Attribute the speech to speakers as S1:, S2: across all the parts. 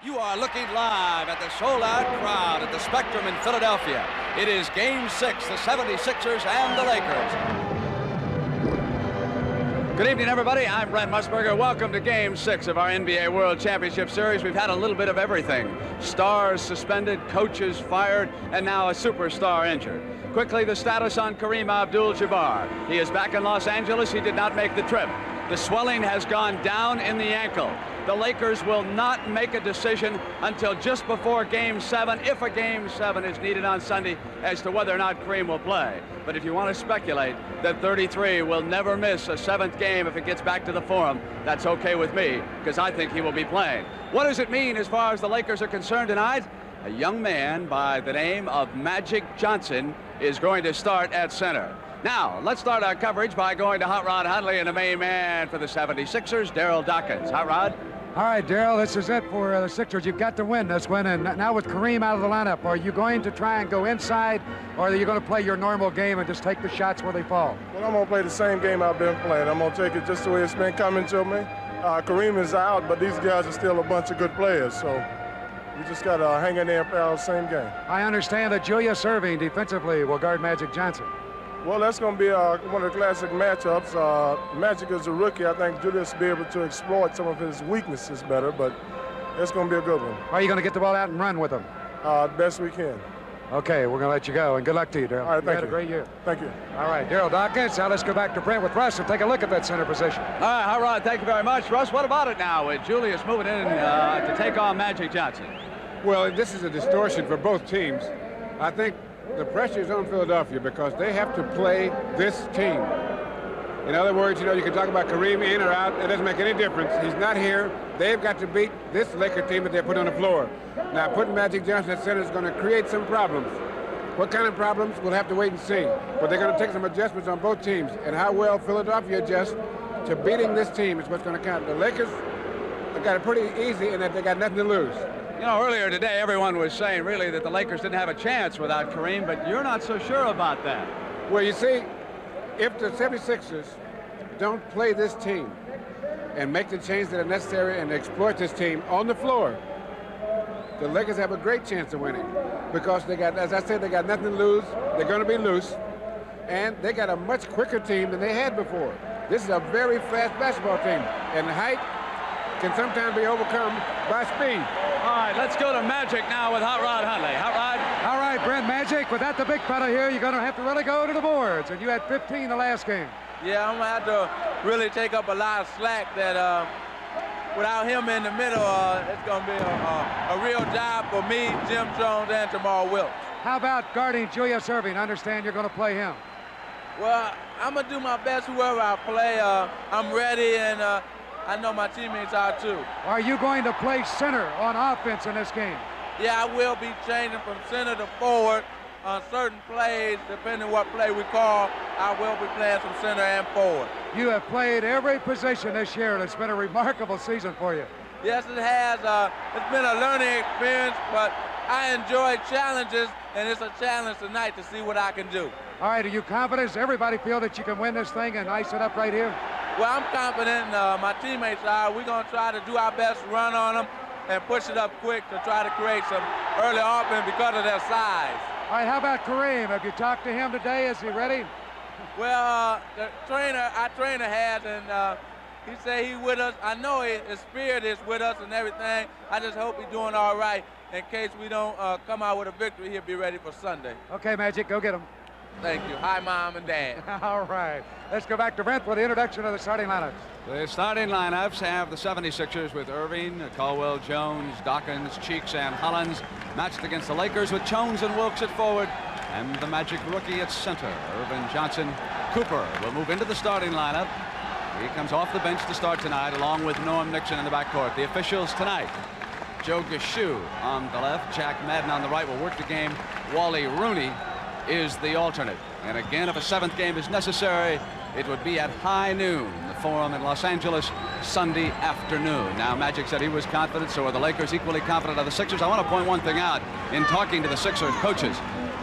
S1: You are looking live at the sold-out crowd at the Spectrum in Philadelphia. It is Game 6, the 76ers and the Lakers. Good evening, everybody. I'm Brent Musburger. Welcome to Game 6 of our NBA World Championship Series. We've had a little bit of everything. Stars suspended, coaches fired, and now a superstar injured. Quickly, the status on Kareem Abdul-Jabbar. He is back in Los Angeles. He did not make the trip. The swelling has gone down in the ankle. The Lakers will not make a decision until just before Game 7, if a Game 7 is needed on Sunday, as to whether or not Kareem will play. But if you want to speculate that 33 will never miss a seventh game if it gets back to the Forum, that's okay with me, because I think he will be playing. What does it mean as far as the Lakers are concerned tonight? A young man by the name of Magic Johnson is going to start at center. Now, let's start our coverage by going to Hot Rod Hundley and the main man for the 76ers, Daryl Dawkins. Hot Rod?
S2: All right, Daryl, this is it for the Sixers. You've got to win this one, and now with Kareem out of the lineup, are you going to try and go inside, or are you going to play your normal game and just take the shots where they fall?
S3: Well, I'm going to play the same game I've been playing. I'm going to take it just the way it's been coming to me. Kareem is out, but these guys are still a bunch of good players, so we just got to hang in there and play our same game.
S2: I understand that Julius Erving defensively will guard Magic Johnson.
S3: Well, that's going to be one of the classic matchups. Magic is a rookie. I think Julius will be able to exploit some of his weaknesses better, but it's going to be a good one.
S2: Are you going to get the ball out and run with him?
S3: Best we can.
S2: Okay, we're going to let you go, and good luck to you, Daryl.
S3: All right,
S2: you had a great year.
S3: Thank you.
S2: All right, Daryl Dawkins. Now let's go back to Brent with Russ and take a look at that center position.
S1: All right, Hot Rod, thank you very much. Russ, what about it now with Julius moving in to take on Magic Johnson?
S4: Well, this is a distortion for both teams. I think the pressure is on Philadelphia because they have to play this team. In other words, you can talk about Kareem in or out. It doesn't make any difference. He's not here. They've got to beat this Laker team that they put on the floor. Now, putting Magic Johnson at center is going to create some problems. What kind of problems? We'll have to wait and see. But they're going to take some adjustments on both teams. And how well Philadelphia adjusts to beating this team is what's going to count. The Lakers have got it pretty easy in that they got nothing to lose.
S1: You know, earlier today, everyone was saying, really, that the Lakers didn't have a chance without Kareem, but you're not so sure about that.
S4: Well, you see, if the 76ers don't play this team and make the changes that are necessary and exploit this team on the floor, the Lakers have a great chance of winning because they got, as I said, they got nothing to lose. They're going to be loose, and they got a much quicker team than they had before. This is a very fast basketball team, and height can sometimes be overcome by speed.
S1: All right, let's go to Magic now with Hot Rod Hundley. Hot Rod?
S2: All right, Brent, Magic, without the big fella here, you're going to have to really go to the boards, and you had 15 the last game.
S5: Yeah, I'm going to have to really take up a lot of slack that without him in the middle, it's going to be a real job for me, Jim Jones, and Jamal Wilkes.
S2: How about guarding Julius Erving? I understand you're going to play him.
S5: Well, I'm going to do my best whoever I play. I'm ready, and I know my teammates are too.
S2: Are you going to play center on offense in this game?
S5: Yeah, I will be changing from center to forward on certain plays. Depending what play we call, I will be playing some center and forward.
S2: You have played every position this year, and it's been a remarkable season for you.
S5: Yes, it has. It's been a learning experience, but I enjoy challenges, and it's a challenge tonight to see what I can do.
S2: All right, are you confident? Does everybody feel that you can win this thing and ice it up right here?
S5: Well, I'm confident, my teammates are. We're going to try to do our best to run on them and push it up quick to try to create some early offense because of their size.
S2: All right, how about Kareem? Have you talked to him today? Is he ready?
S5: Well, our trainer has, and he said he's with us. I know his spirit is with us and everything. I just hope he's doing all right. In case we don't come out with a victory, he'll be ready for Sunday.
S2: Okay, Magic, go get him.
S5: Thank you. Hi, Mom and Dad.
S2: All right. Let's go back to Brent for the introduction of the starting lineups.
S1: The starting lineups have the 76ers with Erving, Caldwell Jones, Dawkins, Cheeks, and Hollins, matched against the Lakers with Jones and Wilkes at forward, and the Magic rookie at center. Irvin Johnson. Cooper will move into the starting lineup. He comes off the bench to start tonight, along with Norm Nixon in the backcourt. The officials tonight: Joe Gashu on the left, Jack Madden on the right will work the game. Wally Rooney is the alternate. And again, if a seventh game is necessary, it would be at high noon, the Forum in Los Angeles, Sunday afternoon. Now, Magic said he was confident, so are the Lakers equally confident of the Sixers. I want to point one thing out in talking to the Sixers coaches.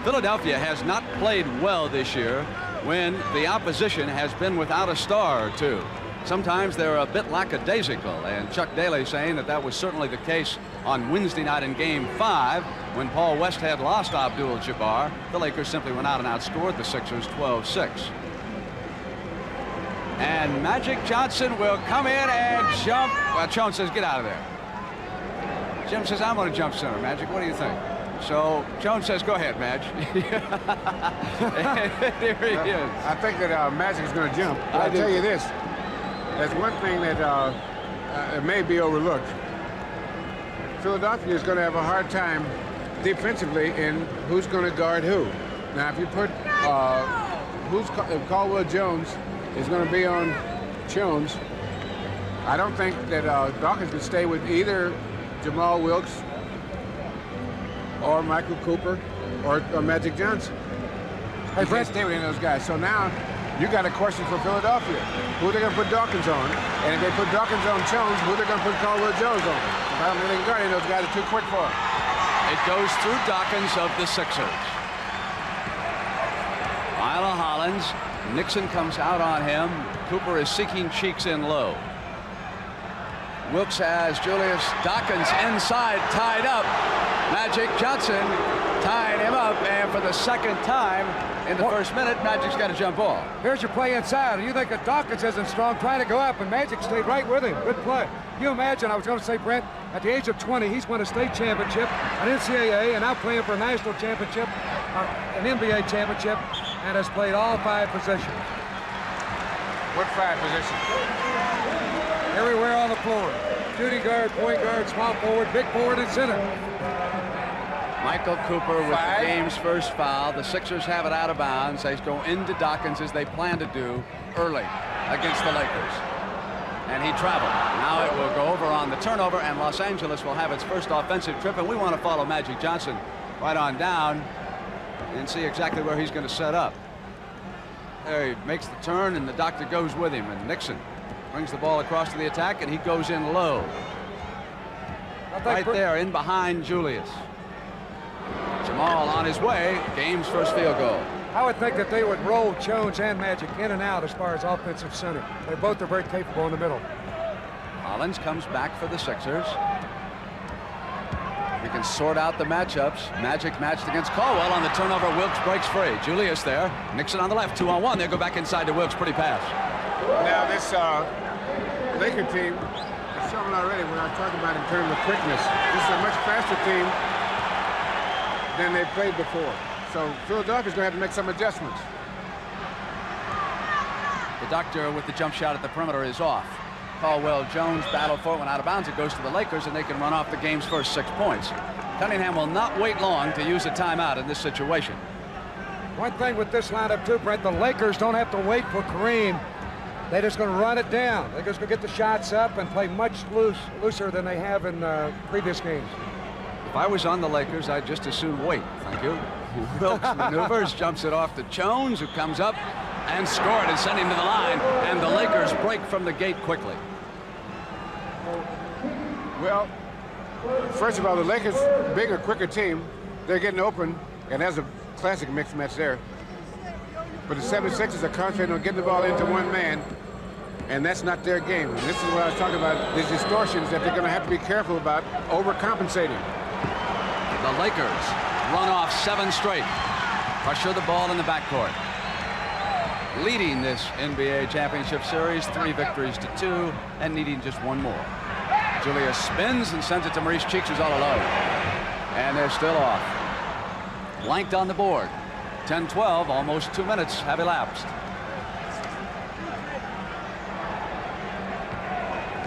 S1: Philadelphia has not played well this year when the opposition has been without a star or two. sometimes they're a bit lackadaisical, and Chuck Daly saying that that was certainly the case on Wednesday night in Game 5 when Paul Westhead lost Abdul-Jabbar. The Lakers simply went out and outscored the Sixers 12-6. And Magic Johnson will come in and jump. Well, Jones says, get out of there. Jim says, I'm going to jump center. Magic, what do you think? So Jones says, go ahead, Madge. There he is.
S4: I think that Magic is going to jump. I'll tell you this. There's one thing that may be overlooked. Philadelphia is going to have a hard time defensively in who's going to guard who. Now, if you put if Caldwell Jones is going to be on Jones, I don't think that Dawkins can stay with either Jamal Wilkes or Michael Cooper or Magic Johnson. Hey, Brett, stay with any of those guys. So now you got a question for Philadelphia. Who are they going to put Dawkins on? And if they put Dawkins on Jones, who are they going to put Caldwell Jones on? I don't think they can guard any of those guys. Are too quick for him.
S1: It goes through Dawkins of the Sixers. Isla Hollins. Nixon comes out on him. Cooper is seeking cheeks in low. Wilkes has Julius. Dawkins inside, tied up. Magic Johnson tied him up, and for the second time in the first minute, Magic's got a jump ball.
S2: Here's your play inside. You think that Dawkins isn't strong, trying to go up, and Magic stayed right with him. Good play. You imagine, I was going to say, Brent, at the age of 20, he's won a state championship, an NCAA, and now playing for a national championship, an NBA championship, and has played all 5 positions.
S4: What 5 positions?
S2: Everywhere on the floor. Shooting guard, point guard, small forward, big forward, and center.
S1: Michael Cooper with the game's first foul. The Sixers have it out of bounds. They go into Dawkins as they plan to do early against the Lakers. And he traveled. Now it will go over on the turnover, and Los Angeles will have its first offensive trip, and we want to follow Magic Johnson right on down and see exactly where he's going to set up. There he makes the turn, and the doctor goes with him, and Nixon brings the ball across to the attack, and he goes in low. Right there, in behind Julius. Jamal on his way, game's first field goal.
S2: I would think that they would roll Jones and Magic in and out as far as offensive center. They both are very capable in the middle.
S1: Hollins comes back for the Sixers. We can sort out the matchups. Magic matched against Caldwell on the turnover. Wilkes breaks free. Julius there. Nixon on the left, 2-on-1. They'll go back inside to Wilkes. Pretty pass.
S4: Now this Laker team is showing already what I talked about in terms of quickness. This is a much faster team than they played before. So Philadelphia's going to have to make some adjustments.
S1: The doctor with the jump shot at the perimeter is off. Caldwell Jones battled for it, went out of bounds. It goes to the Lakers, and they can run off the game's first 6 points. Cunningham will not wait long to use a timeout in this situation.
S2: One thing with this lineup too, Brent, the Lakers don't have to wait for Kareem. They're just going to run it down. They're just going to get the shots up and play much looser than they have in previous games.
S1: If I was on the Lakers, I'd just as soon wait. Thank you. Wilkes maneuvers, jumps it off to Jones, who comes up and scored and sent him to the line. And the Lakers break from the gate quickly.
S4: Well, first of all, the Lakers, bigger, quicker team, they're getting open, and that's a classic mixed match there. But the 76ers are concentrating on getting the ball into one man, and that's not their game. And this is what I was talking about, these distortions that they're going to have to be careful about overcompensating.
S1: The Lakers run off 7 straight. Pressure the ball in the backcourt. Leading this NBA championship series, 3 victories to 2, and needing just 1 more. Julius spins and sends it to Maurice Cheeks, who's all alone. And they're still off. Blanked on the board. 10-12, almost 2 minutes have elapsed.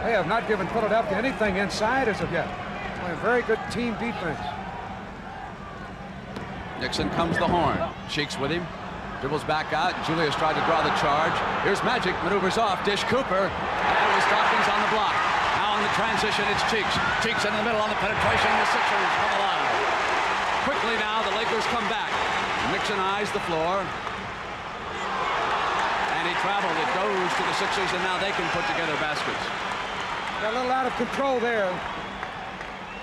S2: They have not given Philadelphia anything inside as of yet. Playing very good team defense.
S1: Nixon comes the horn. Cheeks with him. Dribbles back out. Julius tried to draw the charge. Here's Magic. Maneuvers off. Dish Cooper. And it was Dawkins on the block. Now in the transition, it's Cheeks. Cheeks in the middle on the penetration. The Sixers come alive. Quickly now, the Lakers come back. Nixon eyes the floor. And he traveled. It goes to the Sixers, and now they can put together baskets.
S2: Got a little out of control there.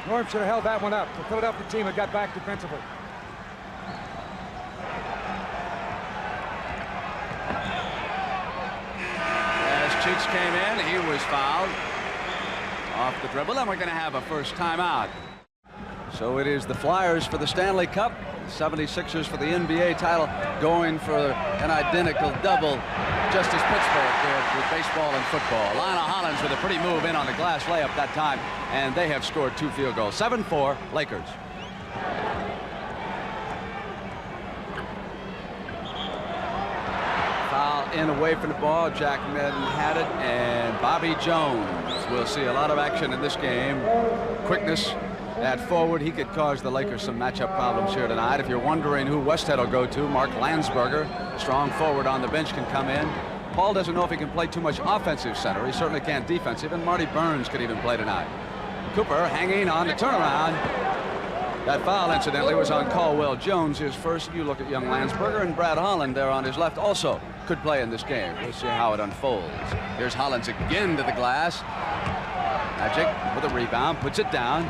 S2: Norm should have held that one up. The Philadelphia team had got back defensively.
S1: Cheeks came in. He was fouled off the dribble, and we're going to have a first timeout. So it is the Flyers for the Stanley Cup, 76ers for the NBA title, going for an identical double, just as Pittsburgh did with baseball and football. Lionel Hollins with a pretty move in on the glass layup that time, and they have scored 2 field goals. 7-4 Lakers. Foul in away from the ball. Jack Madden had it, and Bobby Jones. We'll see a lot of action in this game. Quickness at forward. He could cause the Lakers some matchup problems here tonight. If you're wondering who Westhead will go to, Mark Landsberger, strong forward on the bench, can come in. Paul doesn't know if he can play too much offensive center. He certainly can't defensive, and Marty Burns could even play tonight. Cooper hanging on the turnaround. That foul, incidentally, was on Caldwell Jones, his first. You look at young Landsberger, and Brad Holland there on his left also could play in this game. We'll see how it unfolds. Here's Hollins again to the glass. Magic with a rebound, puts it down.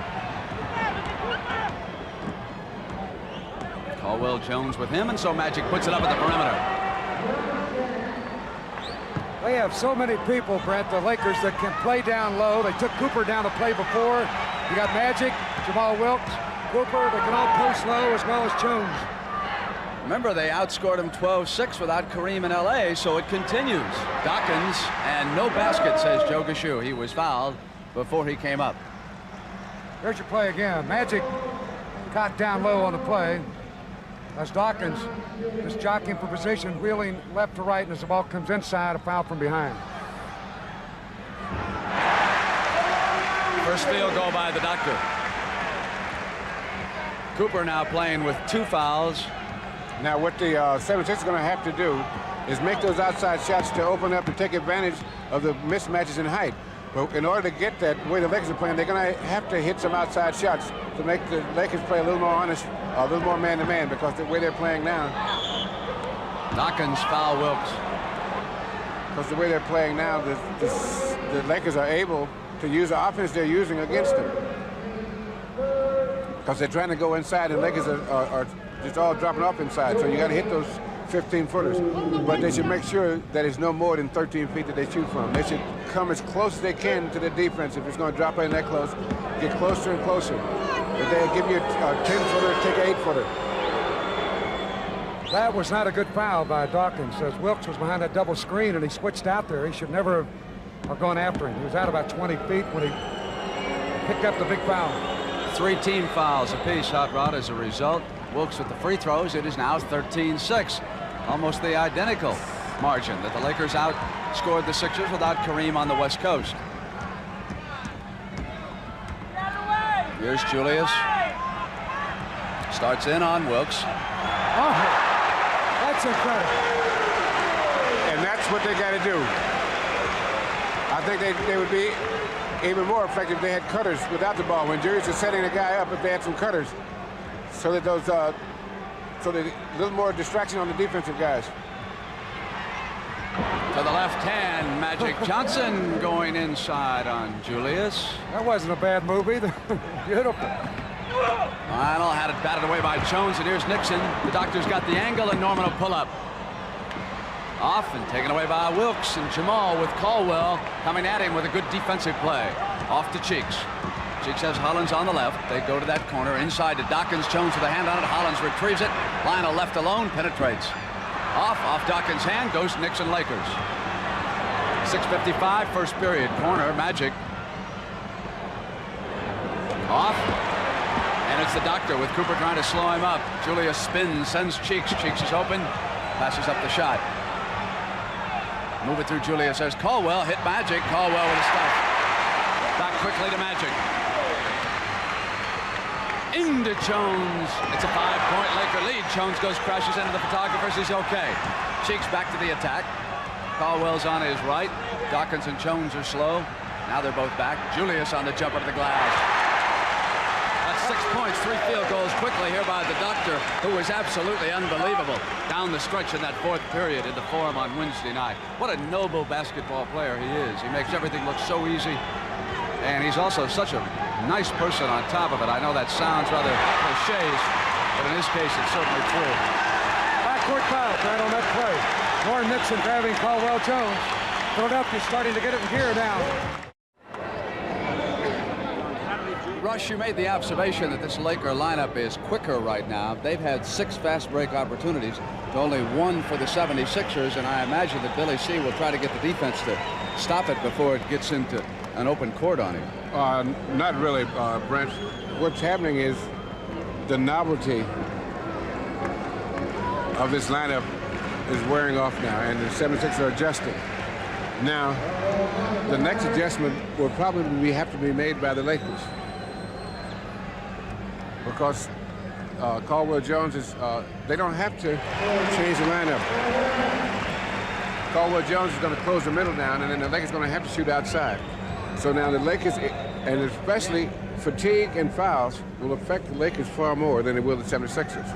S1: Caldwell Jones with him, and so Magic puts it up at the perimeter.
S2: They have so many people, Brent, the Lakers, that can play down low. They took Cooper down to play before. You got Magic, Jamal Wilkes, Cooper. They can all post low as well as Jones.
S1: Remember, they outscored him 12-6 without Kareem in L.A., so it continues. Dawkins, and no basket, says Joe Gashu. He was fouled before he came up.
S2: Here's your play again. Magic caught down low on the play. As Dawkins is jockeying for position, wheeling left to right, and as the ball comes inside, a foul from behind.
S1: First field goal by the Doctor. Cooper now playing with 2 fouls.
S4: Now what the 76ers are going to have to do is make those outside shots to open up and take advantage of the mismatches in height. But in order to get that way the Lakers are playing, they're going to have to hit some outside shots to make the Lakers play a little more honest, a little more man-to-man, because the way they're playing now.
S1: Dawkins foul Wilkes.
S4: Because the way they're playing now, the Lakers are able to use the offense they're using against them. Because they're trying to go inside, and Lakers are just all dropping off inside. So you got to hit those 15-footers. But they should make sure that it's no more than 13 feet that they shoot from. They should come as close as they can to the defense. If it's going to drop in that close, get closer and closer. If they give you a 10-footer, take an 8-footer.
S2: That was not a good foul by Dawkins. As Wilkes was behind that double screen and he switched out there, he should never have gone after him. He was out about 20 feet when he picked up the big foul.
S1: 3 team fouls apiece, Hot Rod, as a result. Wilkes with the free throws. It is now 13-6. Almost the identical margin that the Lakers outscored the Sixers without Kareem on the West Coast. Here's Julius. Starts in on Wilkes.
S2: Oh, that's incredible.
S4: And that's what they got to do. I think they would be even more effective if they had cutters without the ball. When Julius is setting the guy up, if they had some cutters, so that those, so that a little more distraction on the defensive guys.
S1: To the left hand, Magic Johnson going inside on Julius.
S2: That wasn't a bad move either. Beautiful.
S1: Lionel had it batted away by Jones, and here's Nixon. The Doctor's got the angle, and Norman will pull up. Off and taken away by Wilkes, and Jamal with Caldwell coming at him with a good defensive play. Off to Cheeks. Cheeks has Hollins on the left. They go to that corner inside to Dawkins. Jones with a hand on it. Hollins retrieves it. Lionel left alone, penetrates. Off Dawkins' hand goes Nixon Lakers. 6:55 first period. Corner Magic. Off. And it's the Doctor with Cooper trying to slow him up. Julius spins, sends Cheeks. Cheeks is open. Passes up the shot. Move it through Julius. There's Caldwell. Hit Magic. Caldwell with a stuff. Back quickly to Magic. Into Jones. It's a 5-point Laker lead. Jones crashes into the photographers. He's okay. Cheeks back to the attack. Caldwell's on his right. Dawkins and Jones are slow. Now they're both back. Julius on the jumper to the glass. That's 6 points, 3 field goals quickly here by the Doctor, who was absolutely unbelievable down the stretch in that 4th period in the Forum on Wednesday night. What a noble basketball player he is. He makes everything look so easy. And he's also such a nice person on top of it. I know that sounds rather cliches, but in this case, it's certainly true.
S2: Backcourt foul right on that play. Warren Nixon grabbing Caldwell Jones. Philadelphia's starting to get it in gear now.
S1: Rush, you made the observation that this Laker lineup is quicker right now. They've had 6 fast break opportunities to only 1 for the 76ers, and I imagine that Billy C will try to get the defense to stop it before it gets into an open court on him.
S4: Not really, Brent. What's happening is the novelty of this lineup is wearing off now, and the 76ers are adjusting. Now, the next adjustment will probably have to be made by the Lakers, because Caldwell Jones is, they don't have to change the lineup. Caldwell Jones is going to close the middle down, and then the Lakers are going to have to shoot outside. So now the Lakers, and especially fatigue and fouls, will affect the Lakers far more than it will the 76ers.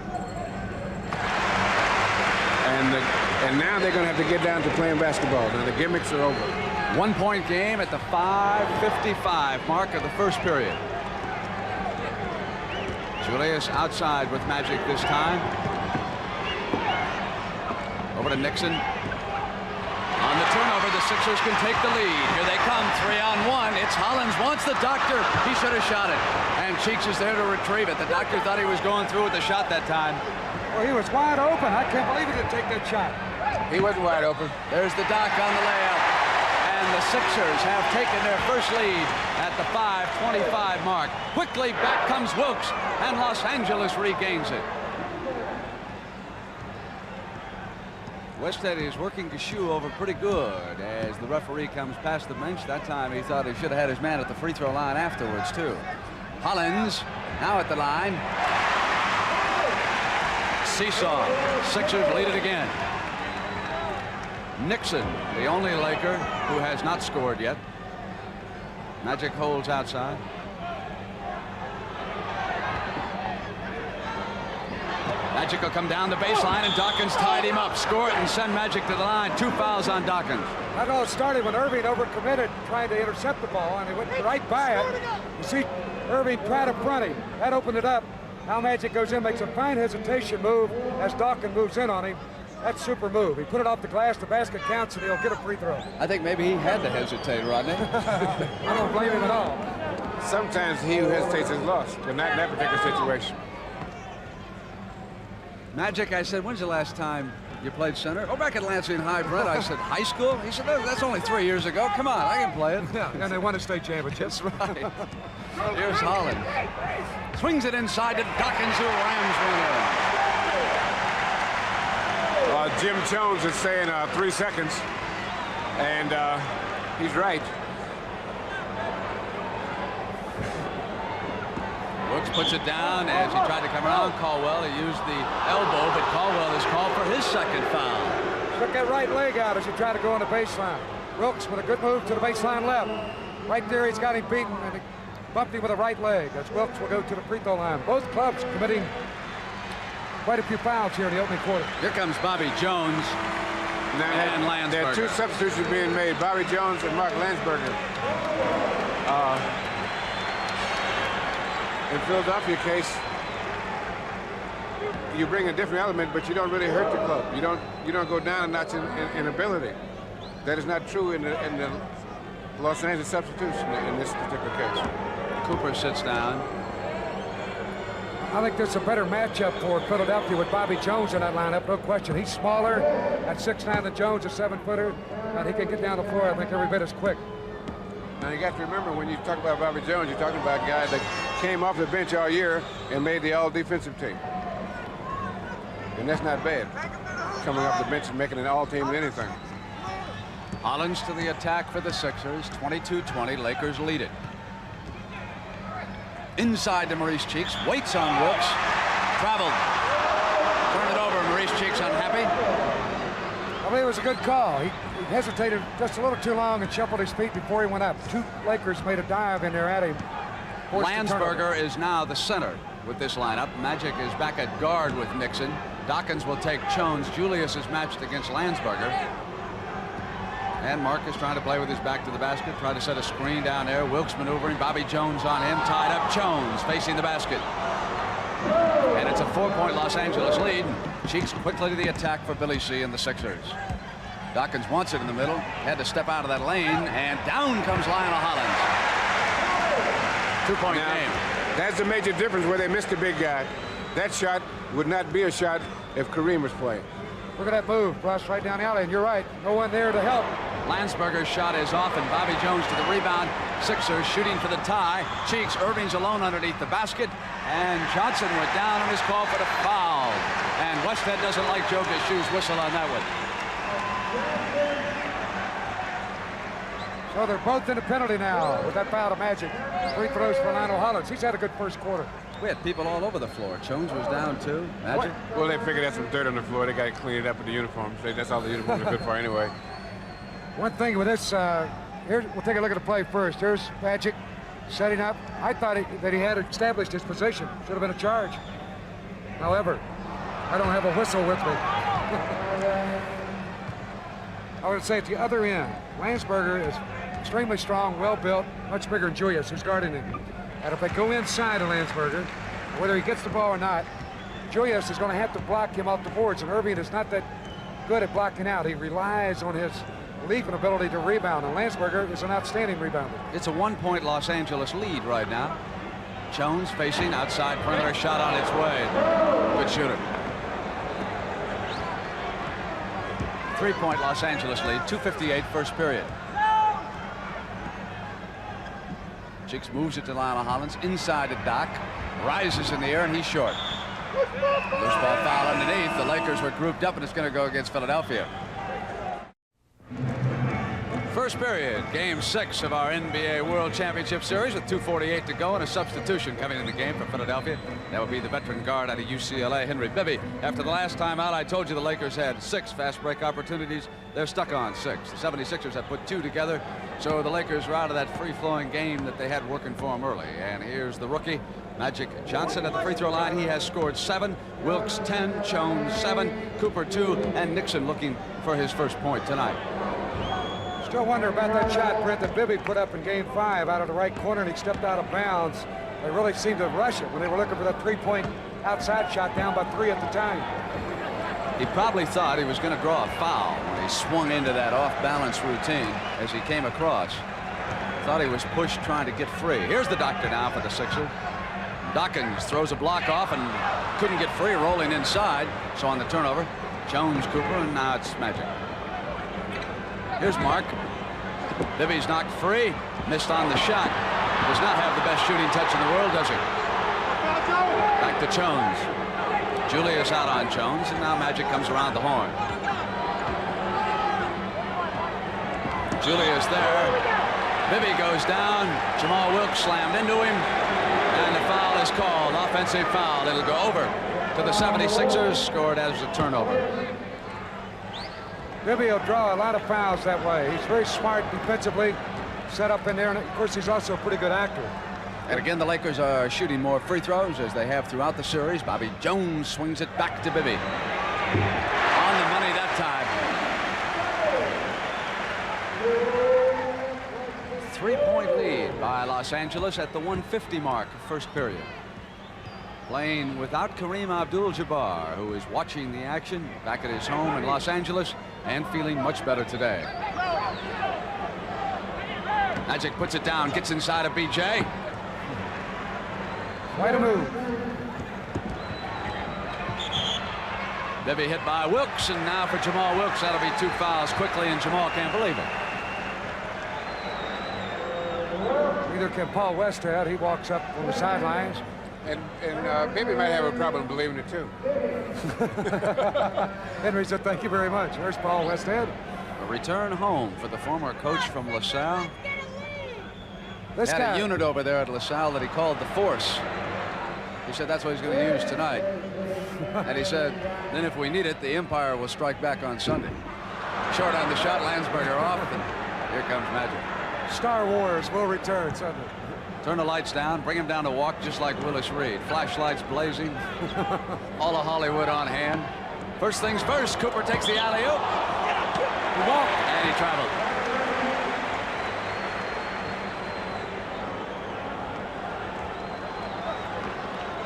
S4: And now they're going to have to get down to playing basketball. Now the gimmicks are over.
S1: 1-point game at the 5:55 mark of the first period. Julius outside with Magic this time. Over to Nixon. On the turnover, the Sixers can take the lead. Here they come, 3-on-1. It's Hollins wants the doctor. He should have shot it. And Cheeks is there to retrieve it. The doctor thought he was going through with the shot that time.
S2: Well, he was wide open. I can't believe he didn't take that shot.
S4: He wasn't wide open.
S1: There's the Doc on the layup. And the Sixers have taken their first lead at the 5:25 mark. Quickly back comes Wilkes, and Los Angeles regains it. Westhead is working Gashu over pretty good as the referee comes past the bench. That time he thought he should have had his man at the free throw line afterwards too. Hollins now at the line. Seesaw. Sixers lead it again. Nixon, the only Laker who has not scored yet. Magic holds outside. Magic will come down the baseline, and Dawkins tied him up. Score it and send Magic to the line. 2 fouls on Dawkins.
S2: That all started when Irving overcommitted trying to intercept the ball, and he went right by it. You see Irving try to front him. That opened it up. Now Magic goes in, makes a fine hesitation move as Dawkins moves in on him. That's super move. He put it off the glass, the basket counts, and he'll get a free throw.
S1: I think maybe he had to hesitate, Rodney.
S2: I don't blame him at all.
S4: Sometimes he who hesitates is lost, but not in that particular situation.
S1: Magic, I said, when's the last time you played center? Oh, back at Lansing High, Brett. I said, high school? He said, that's only 3 years ago. Come on, I can play it.
S2: Yeah, and they won a state championship.
S1: That's right. Here's Holland. Swings it inside to Dawkins, who rams one in.
S4: Jim Jones is saying 3 seconds, and he's right.
S1: Brooks puts it down as he tried to come around Caldwell. He used the elbow, but Caldwell is called for his second foul.
S2: Took that right leg out as he tried to go on the baseline. Wilkes with a good move to the baseline left. Right there, he's got him beaten, and he bumped him with the right leg. As Wilkes will go to the free throw line. Both clubs committing quite a few fouls here in the opening quarter.
S1: Here comes Bobby Jones and Landsberger.
S4: There are 2 substitutions being made, Bobby Jones and Mark Landsberger. In Philadelphia case, you bring a different element, but you don't really hurt the club. You don't go down a notch in ability. That is not true in the Los Angeles substitution in this particular case.
S1: Cooper sits down.
S2: I think there's a better matchup for Philadelphia with Bobby Jones in that lineup, no question. He's smaller at 6'9" than Jones, a 7-footer, and he can get down the floor, I think, every bit as quick.
S4: Now, you got to remember, when you talk about Bobby Jones, you're talking about a guy that came off the bench all year and made the all-defensive team. And that's not bad, coming off the bench and making an all-team in anything.
S1: Hollins to the attack for the Sixers. 22-20. Lakers lead it. Inside to Maurice Cheeks. Waits on Wilkes. Traveled. Turn it over. Maurice Cheeks unhappy.
S2: I believe it was a good call. He hesitated just a little too long and shuffled his feet before he went up. 2 Lakers made a dive in there at him.
S1: Landsberger is now the center with this lineup. Magic is back at guard with Nixon. Dawkins will take Jones. Julius is matched against Landsberger. And Marcus trying to play with his back to the basket. Trying to set a screen down there. Wilkes maneuvering. Bobby Jones on him. Tied up. Jones facing the basket. And it's a 4-point Los Angeles lead. Cheeks quickly to the attack for Billy C. and the Sixers. Dawkins wants it in the middle. Had to step out of that lane, and down comes Lionel Hollins. 2-point game.
S4: That's the major difference where they missed the big guy. That shot would not be a shot if Kareem was playing.
S2: Look at that move. Rush right down the alley, and you're right. No one there to help.
S1: Landsberger's shot is off, and Bobby Jones to the rebound. Sixers shooting for the tie. Cheeks, Irving's alone underneath the basket, and Johnson went down and is called for the foul. And Westhead doesn't like Joe Gashoo's whistle on that one.
S2: So they're both in the penalty now with that foul to Magic. Free throws for Lionel Hollins. He's had a good first quarter.
S1: We had people all over the floor. Jones was down too. Magic.
S4: Well, they figured that's some dirt on the floor. They got to clean it up with the uniforms. That's all the uniforms are good for anyway.
S2: One thing with this, here we'll take a look at the play first. Here's Magic setting up. I thought that he had established his position. Should have been a charge. However, I don't have a whistle with me. I would say at the other end, Landsberger is extremely strong, well-built, much bigger than Julius, who's guarding him. And if they go inside of Landsberger, whether he gets the ball or not, Julius is going to have to block him off the boards, and Irving is not that good at blocking out. He relies on his leaping ability to rebound, and Landsberger is an outstanding rebounder.
S1: It's a 1-point Los Angeles lead right now. Jones facing outside perimeter, shot on its way. Good shooter. 3-point Los Angeles lead, 2:58 first period. Cheeks moves it to Lionel Hollins inside to Doc, rises in the air, and he's short. Loose ball foul underneath. The Lakers were grouped up, and it's going to go against Philadelphia. First period, game 6 of our NBA World Championship Series with 2:48 to go, and a substitution coming in the game for Philadelphia. That would be the veteran guard out of UCLA, Henry Bibby. After the last time out, I told you the Lakers had 6 fast break opportunities. They're stuck on 6. The 76ers have put 2 together, so the Lakers are out of that free-flowing game that they had working for them early. And here's the rookie, Magic Johnson, at the free throw line. He has scored 7, Wilkes 10, Jones 7, Cooper 2, and Nixon looking for his first point tonight.
S2: Still wonder about that shot, Brent, that Bibby put up in game 5 out of the right corner, and he stepped out of bounds. They really seemed to rush it when they were looking for that 3-point outside shot down by 3 at the time.
S1: He probably thought he was going to draw a foul when he swung into that off-balance routine as he came across. Thought he was pushed trying to get free. Here's the doctor now for the Sixers. Dawkins throws a block off and couldn't get free, rolling inside. So on the turnover, Jones, Cooper, and now it's Magic. Here's Mark. Bibby's knocked free, missed on the shot. Does not have the best shooting touch in the world, does he? Back to Jones. Julius out on Jones, and now Magic comes around the horn. Julius there. Bibby goes down. Jamal Wilkes slammed into him, and the foul is called. Offensive foul. It'll go over to the 76ers, scored as a turnover.
S2: Bibby will draw a lot of fouls that way. He's very smart defensively, set up in there, and of course he's also a pretty good actor.
S1: And again, the Lakers are shooting more free throws as they have throughout the series. Bobby Jones swings it back to Bibby. On the money that time. 3-point lead by Los Angeles at the 150 mark of first period. Playing without Kareem Abdul-Jabbar, who is watching the action back at his home in Los Angeles and feeling much better today. Magic puts it down, gets inside of BJ.
S2: Quite a move.
S1: Bibby hit by Wilkes, and now for Jamal Wilkes, that'll be 2 fouls quickly, and Jamal can't believe it.
S2: Neither can Paul Westhead. He walks up on the sidelines.
S4: And Bibby might have a problem believing it, too.
S2: Henry said, thank you very much. There's Paul Westhead.
S1: A return home for the former coach from LaSalle.
S2: This
S1: Had
S2: guy,
S1: a unit over there at LaSalle that he called the Force. He said that's what he's going to use tonight. And he said, then if we need it, the Empire will strike back on Sunday. Short on the shot, Landsberger off, and here comes Magic.
S2: Star Wars will return Sunday.
S1: Turn the lights down, bring him down to walk just like Willis Reed. Flashlights blazing. All of Hollywood on hand. First things first, Cooper takes the alley-oop. He walked, and he traveled.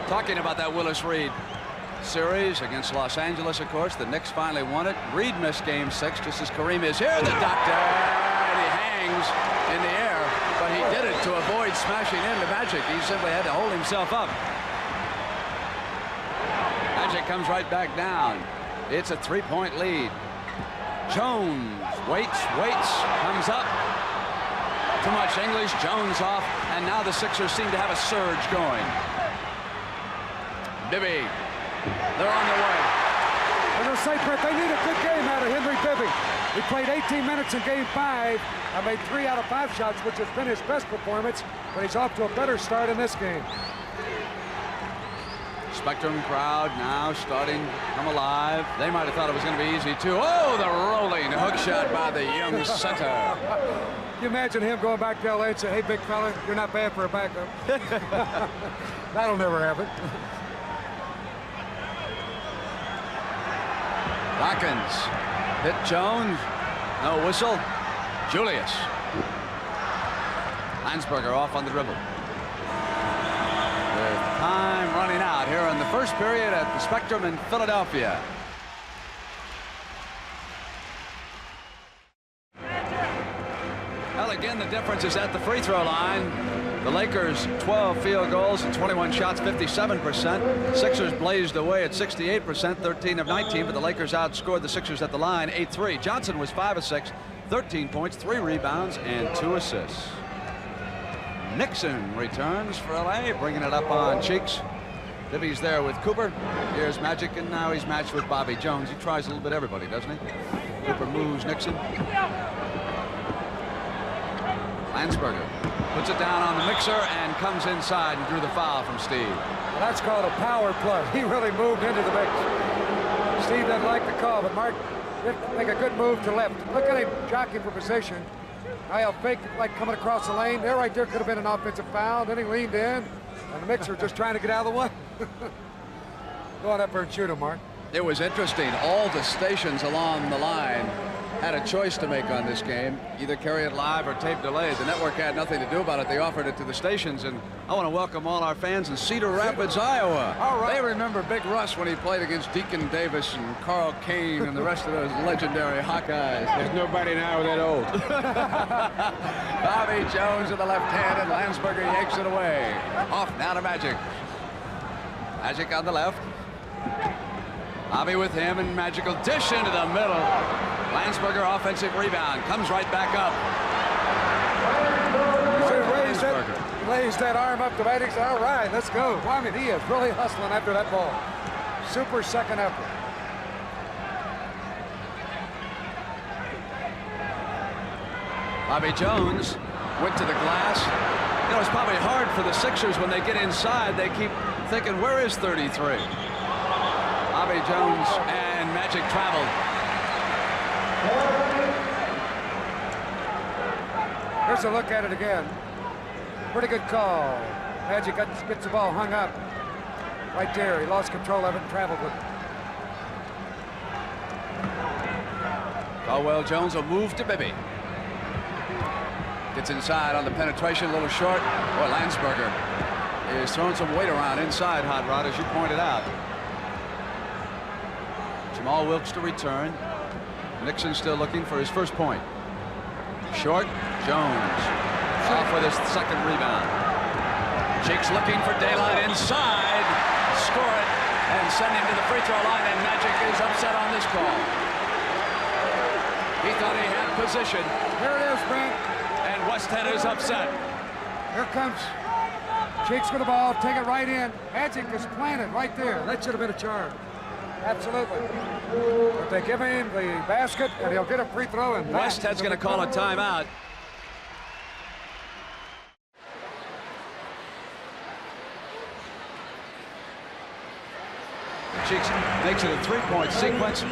S1: Talking about that Willis Reed. series against Los Angeles, of course. The Knicks finally won it. Reed missed game 6 just as Kareem is here. The doctor, and he hangs in the air, but he did it to avoid smashing into Magic. He simply had to hold himself up. Magic comes right back down. It's a 3-point lead. Jones waits, comes up. Too much English. Jones off, and now the Sixers seem to have a surge going. Bibby, they're on their way.
S2: I'm going to say, Brett, they need a good game out of Henry Bibby. He played 18 minutes in game 5. I made 3 out of 5 shots, which has been his best performance, but he's off to a better start in this game.
S1: Spectrum crowd now starting to come alive. They might have thought it was going to be easy, too. Oh, the rolling hook shot by the young center.
S2: Can you imagine him going back to L.A. and say, hey, big fella, you're not bad for a backup. That'll never happen.
S1: Dawkins hit Jones. No whistle. Julius. Landsberger off on the dribble. With time running out here in the first period at the Spectrum in Philadelphia. Well, again, the difference is at the free throw line. The Lakers 12 field goals and 21 shots, 57%. Sixers blazed away at 68%, 13 of 19, but the Lakers outscored the Sixers at the line 8-3. Johnson was 5 of 6, 13 points, 3 rebounds, and 2 assists. Nixon returns for LA, bringing it up on Cheeks. Bibby's there with Cooper. Here's Magic, and now he's matched with Bobby Jones. He tries a little bit everybody, doesn't he? Cooper moves Nixon. Landsberger puts it down on the mixer and comes inside and drew the foul from Steve.
S2: Well, that's called a power play. He really moved into the mix. Steve didn't like the call, but Mark did make a good move to left. Look at him jockeying for position. Now he'll fake like coming across the lane. There, right there, could have been an offensive foul. Then he leaned in, and the mixer just trying to get out of the way. Go on up there and shoot him, Mark.
S1: It was interesting. All the stations along the line had a choice to make on this game, either carry it live or tape delayed. The network had nothing to do about it. They offered it to the stations, and I want to welcome all our fans in Cedar Rapids, Iowa.
S2: All right.
S1: They remember Big Russ when he played against Deacon Davis and Carl Kane and the rest of those legendary Hawkeyes.
S4: There's nobody now that old.
S1: Bobby Jones with the left hand, and Landsberger yanks it away. Off now to Magic. Magic on the left. Bobby with him, and Magic will dish into the middle. Landsberger offensive rebound, comes right back up.
S2: Raised that arm up to Magic. All right, let's go. Well, I mean, he is really hustling after that ball. Super second effort.
S1: Bobby Jones went to the glass. You know, it's probably hard for the Sixers when they get inside. They keep thinking, where is 33? Bobby Jones and Magic traveled.
S2: Here's a look at it again. Pretty good call. Magic gets the ball hung up. Right there. He lost control of it and traveled with it.
S1: Caldwell Jones will move to Bibby. Gets inside on the penetration, a little short. Boy, Landsberger is throwing some weight around inside, Hot Rod, as you pointed out. Jamal Wilkes to return. Nixon still looking for his first point. Short. Jones off with his second rebound. Cheeks looking for daylight inside. Score it and send him to the free throw line, and Magic is upset on this call. He thought he had position.
S2: Here it is, Brent.
S1: And Westhead is upset.
S2: Here comes Cheeks with the ball. Take it right in. Magic is planted right there. That should have been a charge. Absolutely. But they give him the basket, and he'll get a free throw. And
S1: Westhead's going to call a timeout. Cheeks makes it a three-point sequence,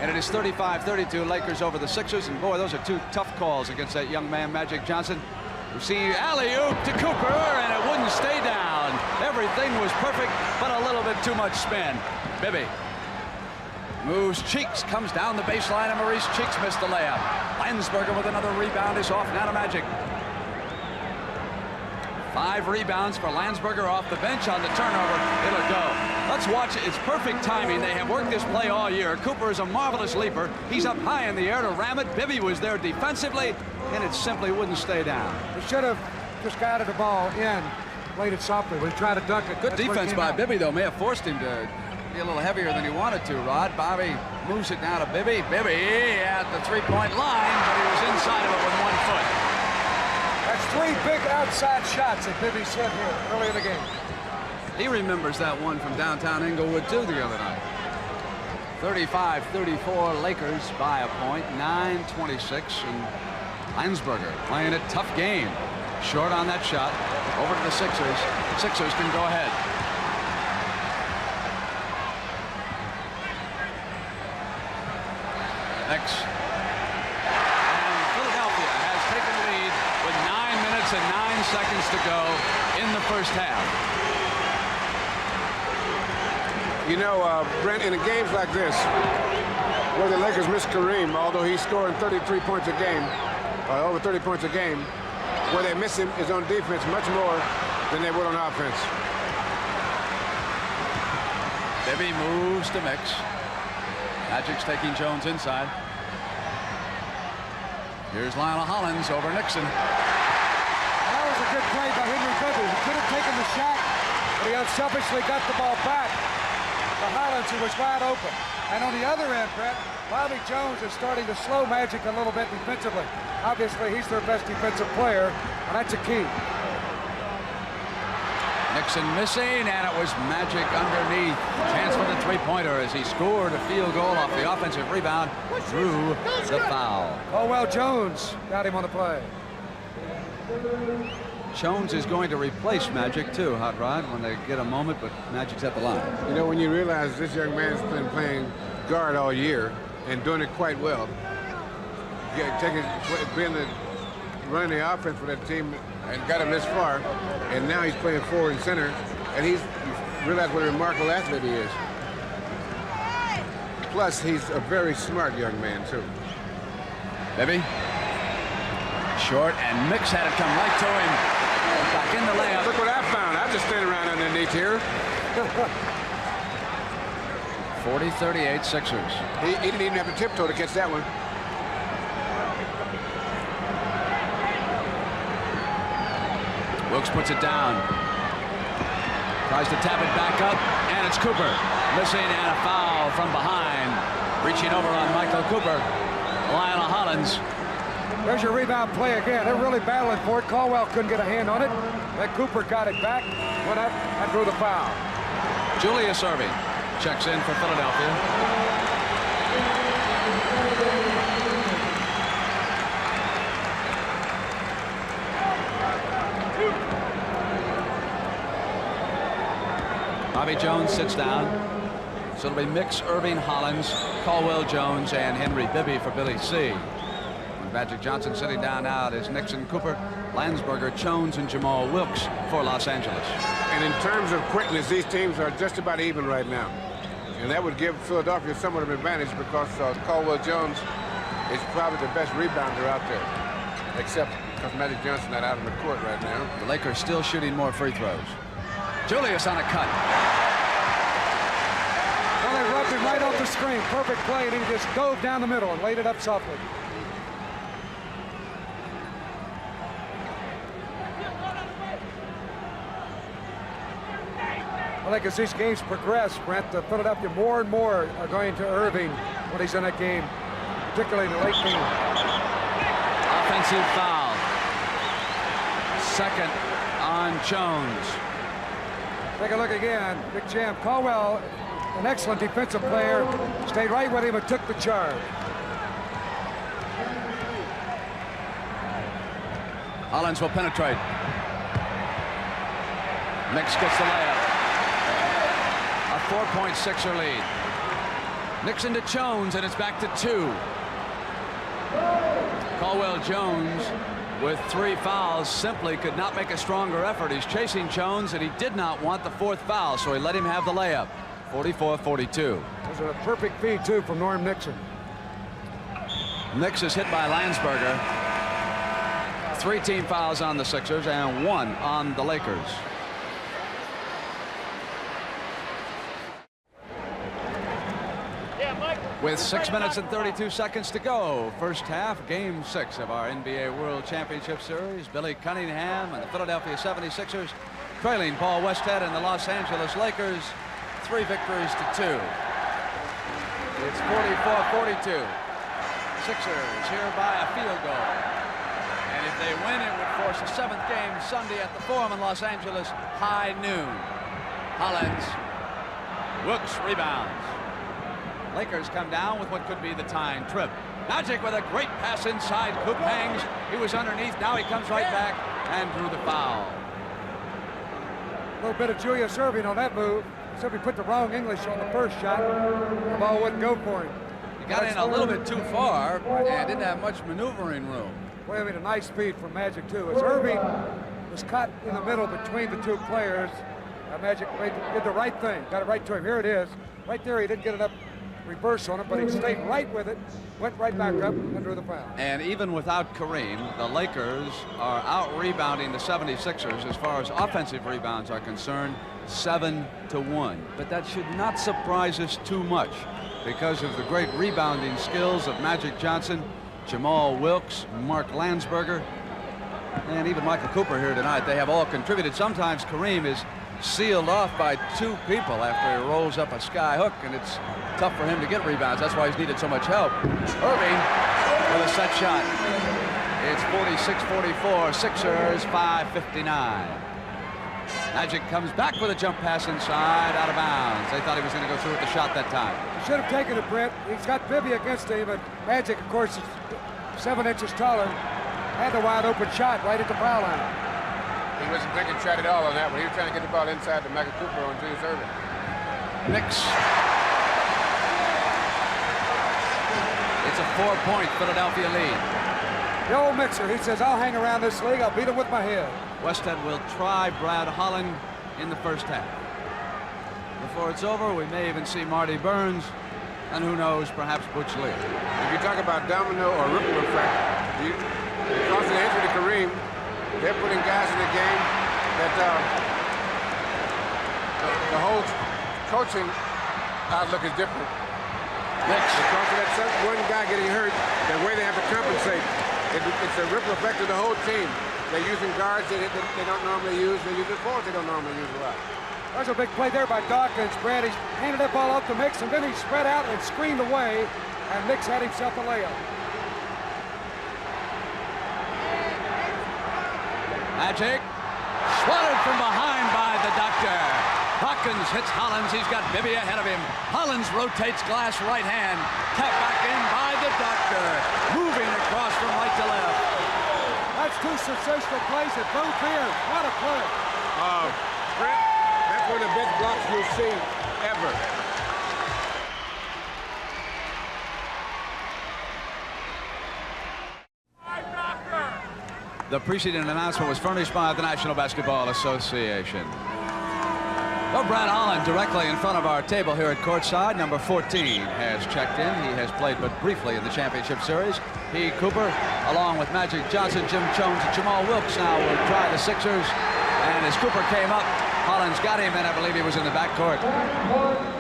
S1: and it is 35-32 Lakers over the Sixers. And boy, those are two tough calls against that young man, Magic Johnson. We see alley-oop to Cooper, and it wouldn't stay down. Everything was perfect, but a little bit too much spin. Bibby moves. Cheeks comes down the baseline, and Maurice Cheeks missed the layup. Landsberger with another rebound is off now to Magic. 5 rebounds for Landsberger off the bench on the turnover. It'll go. Let's watch it. It's perfect timing. They have worked this play all year. Cooper is a marvelous leaper. He's up high in the air to ram it. Bibby was there defensively, and it simply wouldn't stay down.
S2: He should have just guided the ball in, played it softly. We tried to dunk it.
S1: Good defense by Bibby, though. May have forced him to be a little heavier than he wanted to, Rod. Bobby moves it now to Bibby. Bibby at the three-point line, but he was inside of it with 1 foot.
S2: That's 3 big outside shots that Bibby set here early in the game.
S1: He remembers that one from downtown Inglewood, too, the other night. 35-34 Lakers by a point, 9:26, and Landsberger playing a tough game. Short on that shot. Over to the Sixers. Sixers can go ahead. Next. And Philadelphia has taken the lead with 9 minutes and 9 seconds to go in the first half.
S4: You know, Brent, in games like this, where the Lakers miss Kareem, although he's scoring 33 points a game, over 30 points a game, where they miss him is on defense much more than they would on offense.
S1: Bibby moves to Mix. Magic's taking Jones inside. Here's Lionel Hollins over Nixon.
S2: That was a good play by Henry Bibby. He could have taken the shot, but he unselfishly got the ball back to Hollins, who was wide open. And on the other end, Brett, Bobby Jones is starting to slow Magic a little bit defensively. Obviously, he's their best defensive player, and that's a key.
S1: Nixon missing, and it was Magic underneath. Chance for the three-pointer as he scored a field goal off the offensive rebound. Drew the foul.
S2: Caldwell Jones got him on the play.
S1: Jones is going to replace Magic too, Hot Rod, when they get a moment, but Magic's at the line.
S4: You know, when you realize this young man's been playing guard all year and doing it quite well, running the offense for that team and got him this far, and now he's playing forward and center, and you realize what a remarkable athlete he is. Plus, he's a very smart young man, too.
S1: Bibby. Short, and Mix had it come right to him. Back in the layup.
S4: Look what I found. I'm just standing around underneath here.
S1: 40-38 Sixers.
S4: He didn't even have a tiptoe to catch that one.
S1: Wilkes puts it down. Tries to tap it back up, and it's Cooper. Missing, and a foul from behind. Reaching over on Michael Cooper. Lionel Hollins.
S2: There's your rebound play again. They're really battling for it. Caldwell couldn't get a hand on it. Then Cooper got it back, went up, and drew the foul.
S1: Julius Erving checks in for Philadelphia. Bobby Jones sits down. So it'll be Mix, Erving, Hollins, Caldwell Jones, and Henry Bibby for Billy C. Magic Johnson sitting down now is Nixon, Cooper, Landsberger, Jones, and Jamal Wilkes for Los Angeles.
S4: And in terms of quickness, these teams are just about even right now. And that would give Philadelphia somewhat of an advantage because Caldwell Jones is probably the best rebounder out there, except because Magic Johnson not out on the court right now.
S1: The Lakers still shooting more free throws. Julius on a cut.
S2: Well, they rubbed him right off the screen. Perfect play, and he just dove down the middle and laid it up softly. I think as these games progress, Brent, Philadelphia more and more are going to Erving when he's in that game, particularly in the late game.
S1: Offensive foul. Second on Jones.
S2: Take a look again. Big Jam. Caldwell, an excellent defensive player, stayed right with him and took the charge.
S1: Hollins will penetrate. Mix gets the layup. A 4-point Sixer lead. Nixon to Jones, and it's back to 2. Caldwell Jones with 3 fouls simply could not make a stronger effort. He's chasing Jones, and he did not want the 4th foul, so he let him have the layup. 44-42.
S2: Those are a perfect feed, too, from Norm Nixon.
S1: Nix is hit by Landsberger. 3 team fouls on the Sixers and 1 on the Lakers. With 6 minutes and 32 seconds to go, first half, Game 6 of our NBA World Championship Series. Billy Cunningham and the Philadelphia 76ers trailing Paul Westhead and the Los Angeles Lakers 3 victories to 2. It's 44-42. Sixers here by a field goal. And if they win, it would force a 7th game Sunday at the Forum in Los Angeles, high noon. Hollins, Wilkes rebounds. Lakers come down with what could be the tying trip. Magic with a great pass inside. Coop hangs. He was underneath. Now he comes right back and drew the foul.
S2: A little bit of Julius Erving on that move. Except he put the wrong English on the first shot. The ball wouldn't go for him.
S1: He got in a little bit too far and didn't have much maneuvering room.
S2: Well, I mean, a nice speed from Magic, too. As Erving was caught in the middle between the two players, Magic did the right thing. Got it right to him. Here it is. Right there, he didn't get enough reverse on it, but he stayed right with it, went right back up and drew the foul.
S1: And even without Kareem, the Lakers are out-rebounding the 76ers as far as offensive rebounds are concerned, 7-1. But that should not surprise us too much because of the great rebounding skills of Magic Johnson, Jamal Wilkes, Mark Landsberger, and even Michael Cooper here tonight. They have all contributed. Sometimes Kareem is sealed off by 2 people after he rolls up a sky hook, and it's tough for him to get rebounds. That's why he's needed so much help. Irving with a set shot. It's 46-44. Sixers 5:59. Magic comes back with a jump pass inside, out of bounds. They thought he was going to go through with the shot that time.
S2: He should have taken it, Brent. He's got Bibby against him, but Magic, of course, is 7 inches taller. Had the wide open shot right at the foul line.
S4: He wasn't taking shot at all on that one. He was trying to get the ball inside to Michael Cooper on Julius Erving.
S1: Knicks. It's a 4-point Philadelphia lead.
S2: The old Mixer, he says, I'll hang around this league. I'll beat him with my head.
S1: Westhead will try Brad Holland in the first half. Before it's over, we may even see Marty Burns, and who knows, perhaps Butch Lee.
S4: If you talk about domino or ripple effect, because of the injury to Kareem, they're putting guys in the game that the whole coaching outlook is different.
S1: Knicks.
S4: Because of that one guy getting hurt, the way they have to compensate, it's a ripple effect of the whole team. They're using guards they don't normally use. They're using forwards they don't normally use a lot.
S2: There's a big play there by Dawkins. Brad, he handed that ball up to Mix, and then he spread out and screened away, and Mix had himself a layup.
S1: Magic swatted from behind by the Doctor. Dawkins hits Hollins. He's got Bibby ahead of him. Hollins rotates glass right hand. Tap back in by the Doctor. Moving across from right to left.
S2: That's 2 sensational plays at both ends. What a play.
S4: Brent, that's one of the best blocks you'll see ever.
S1: The preceding announcement was furnished by the National Basketball Association. Well, Brad Holland directly in front of our table here at courtside. Number 14 has checked in. He has played but briefly in the championship series. He, Cooper, along with Magic Johnson, Jim Jones, and Jamal Wilkes now will try the Sixers. And as Cooper came up, Hollins got him, and I believe he was in the backcourt.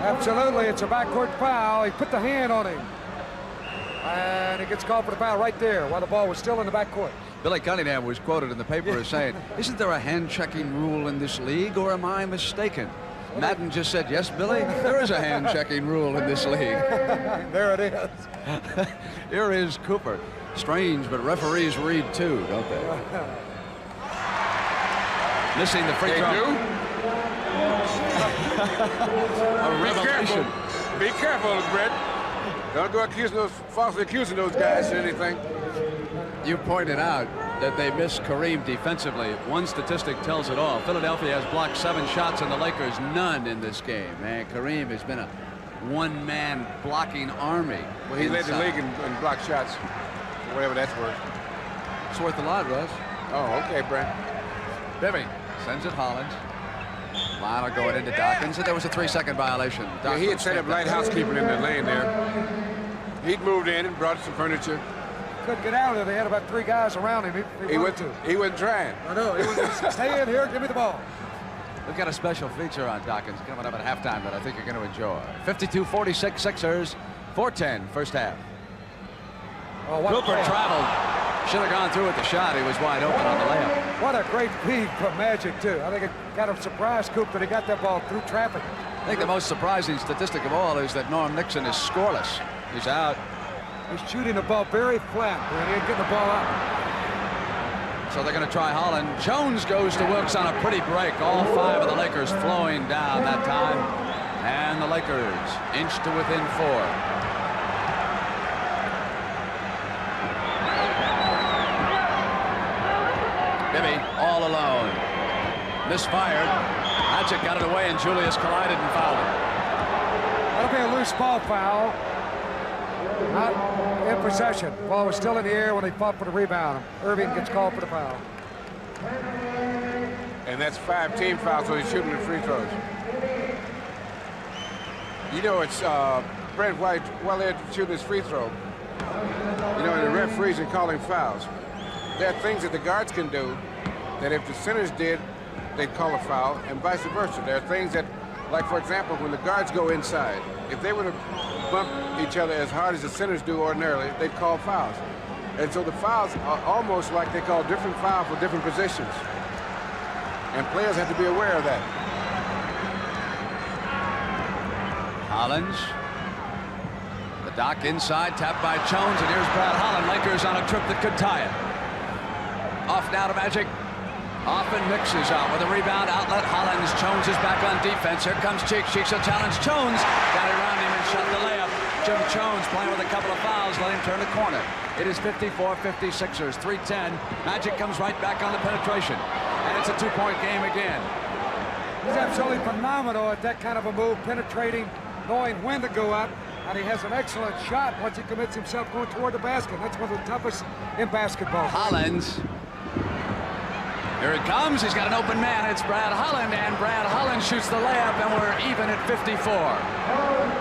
S2: Absolutely, it's a backcourt foul. He put the hand on him. And he gets called for the foul right there while the ball was still in the backcourt.
S1: Billy Cunningham was quoted in the paper as saying, isn't there a hand-checking rule in this league, or am I mistaken? Madden just said, yes, Billy, there is a hand-checking rule in this league.
S2: There it is.
S1: Here is Cooper. Strange, but referees read too, don't they? Missing the free throw.
S4: They do?
S1: A revelation.
S4: Be careful, Brett. Don't go falsely accusing those guys or anything.
S1: You pointed out that they missed Kareem defensively. One statistic tells it all. Philadelphia has blocked 7 shots and the Lakers none in this game. And Kareem has been a one-man blocking army.
S4: Well, he led the league in block shots, whatever that's worth.
S1: It's worth a lot, Russ.
S4: Oh, okay, Brent.
S1: Bibby sends it Hollins. Lionel going into Dawkins, and there was a 3-second violation.
S4: Yeah, he had set up light housekeeping in the lane there. He'd moved in and brought some furniture.
S2: Couldn't get out of there. They had about 3 guys around him.
S4: He wasn't trying.
S2: I know. He was stay in here, give me the ball.
S1: We've got a special feature on Dawkins coming up at halftime that I think you're going to enjoy. 52-46 Sixers, 4:10 first half.
S2: Oh, what
S1: Cooper traveled. Should have gone through with the shot. He was wide open on the layup.
S2: What a great feed from Magic, too. I think it got him surprised, Coop, that he got that ball through traffic.
S1: I think the most surprising statistic of all is that Norm Nixon is scoreless. He's out.
S2: He's shooting the ball very flat, and he ain't getting the ball out.
S1: So they're going to try Holland. Jones goes to Wilkes on a pretty break. All 5 of the Lakers flowing down that time. And the Lakers inch to within 4. Bibby all alone. Misfired. Magic got it away, and Julius collided and fouled him.
S2: That'll be a loose ball foul. Not in possession. Ball was still in the air when he fought for the rebound. Irving gets called for the foul.
S4: And that's 5 team fouls, so he's shooting the free throws. You know, it's Brent White while they're shooting his free throw. You know, the referees are calling fouls. There are things that the guards can do that if the centers did, they'd call a foul, and vice versa. There are things that, like, for example, when the guards go inside, if they were to bump each other as hard as the centers do ordinarily, they'd call fouls. And so the fouls are almost like they call different fouls for different positions. And players have to be aware of that.
S1: Hollins. The Doc inside, tapped by Jones, and here's Brad Holland. Lakers on a trip that could tie it. Off now to Magic. Off and mixes out with a rebound. Outlet Hollins. Jones is back on defense. Here comes Cheeks. Cheeks will challenge Jones. Got it around him and shot the layup. Jim Jones playing with a couple of fouls. Let him turn the corner. It is 54-56ers. 3:10. Magic comes right back on the penetration. And it's a 2-point game again.
S2: He's absolutely phenomenal at that kind of a move, penetrating, knowing when to go up. And he has an excellent shot once he commits himself going toward the basket. That's one of the toughest in basketball.
S1: Hollins. Here it comes. He's got an open man. It's Brad Holland, and Brad Holland shoots the layup, and we're even at 54.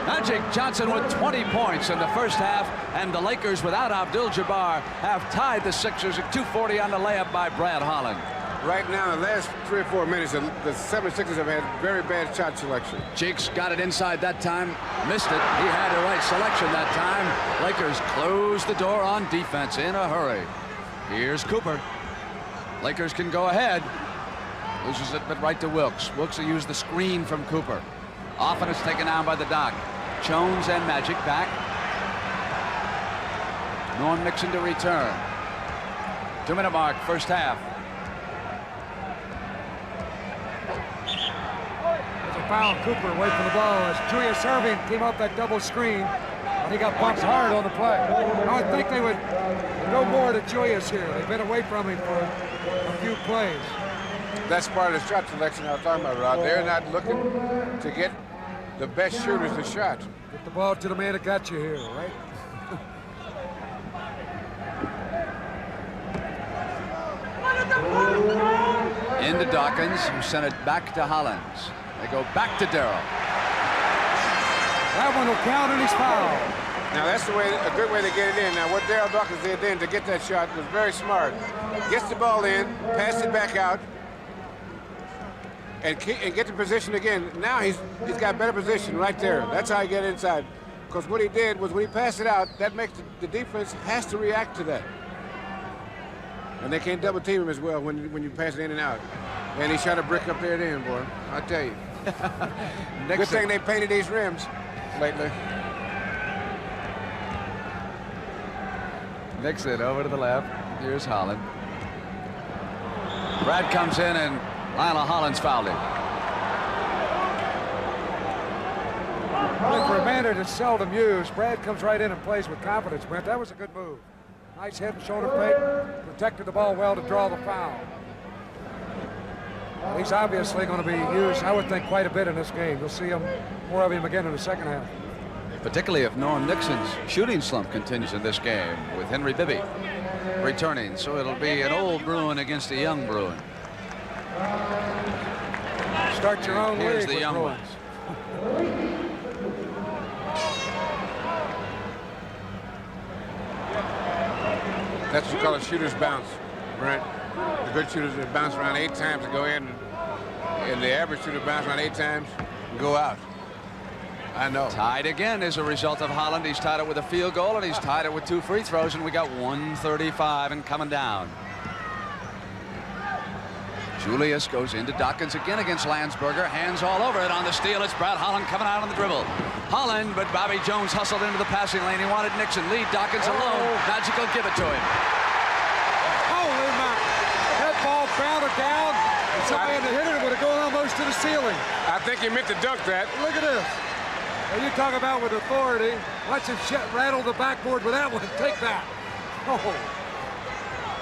S1: Magic Johnson with 20 points in the first half, and the Lakers without Abdul-Jabbar have tied the Sixers at 2:40 on the layup by Brad Holland.
S4: Right now, the last 3 or 4 minutes, the 76ers have had very bad shot selection.
S1: Cheeks got it inside that time, missed it. He had the right selection that time. Lakers close the door on defense in a hurry. Here's Cooper. Lakers can go ahead. Loses it, but right to Wilkes. Wilkes will use the screen from Cooper. Often it's taken down by the Doc. Jones and Magic back. Norm Nixon to return. 2-minute mark, first half.
S2: There's a foul. Cooper away from the ball as Julius Irving came off that double screen. And he got bumped hard on the play. I would think they would go more to Julius here. They've been away from him for a few plays.
S4: That's part of the shot selection I was talking about, Rod. They're not looking to get the best shooters the shot.
S2: Get the ball to the man that got you here, right?
S1: Into Dawkins, who sent it back to Hollins. They go back to Darrell.
S2: That one will count, and he's fouled.
S4: Now that's a good way to get it in. Now what Darrell Dawkins did then to get that shot was very smart. Gets the ball in, pass it back out, and get the position again. Now he's got better position right there. That's how he get inside. Because what he did was when he passed it out, that makes the defense has to react to that. And they can't double team him as well when you pass it in and out. And he shot a brick up there then, boy. I tell you. Good thing they painted these rims lately.
S1: Nixon over to the left. Here's Holland. Brad comes in, and Lionel Hollins fouled him.
S2: Well, for a man that is seldom used, Brad comes right in and plays with confidence, Brent. That was a good move. Nice head and shoulder fake. Protected the ball well to draw the foul. He's obviously going to be used, I would think, quite a bit in this game. You'll see more of him again in the second half.
S1: Particularly if Norm Nixon's shooting slump continues in this game with Henry Bibby returning. So it'll be an old Bruin against a young Bruin.
S2: Start your own
S1: Here's
S2: league
S1: the
S2: with
S1: young
S2: Bruins.
S4: That's what we call a shooter's bounce, Brent. The good shooters that bounce around 8 times and go in, and the average shooter bounce around 8 times and go out. I know.
S1: Tied again as a result of Holland. He's tied it with a field goal, and he's tied it with 2 free throws, and we got 1:35 and coming down. Julius goes into Dawkins again against Landsberger. Hands all over it on the steal. It's Brad Holland coming out on the dribble. Holland, but Bobby Jones hustled into the passing lane. He wanted Nixon. Lead Dawkins alone. Magic will give it to him.
S2: Holy mountain. That ball bounded down. And somebody had hit it. It would have gone almost to the ceiling.
S4: I think he meant to dunk that.
S2: Look at this. Now you talk about with authority. Watch him rattle the backboard with that one. Take that. Oh.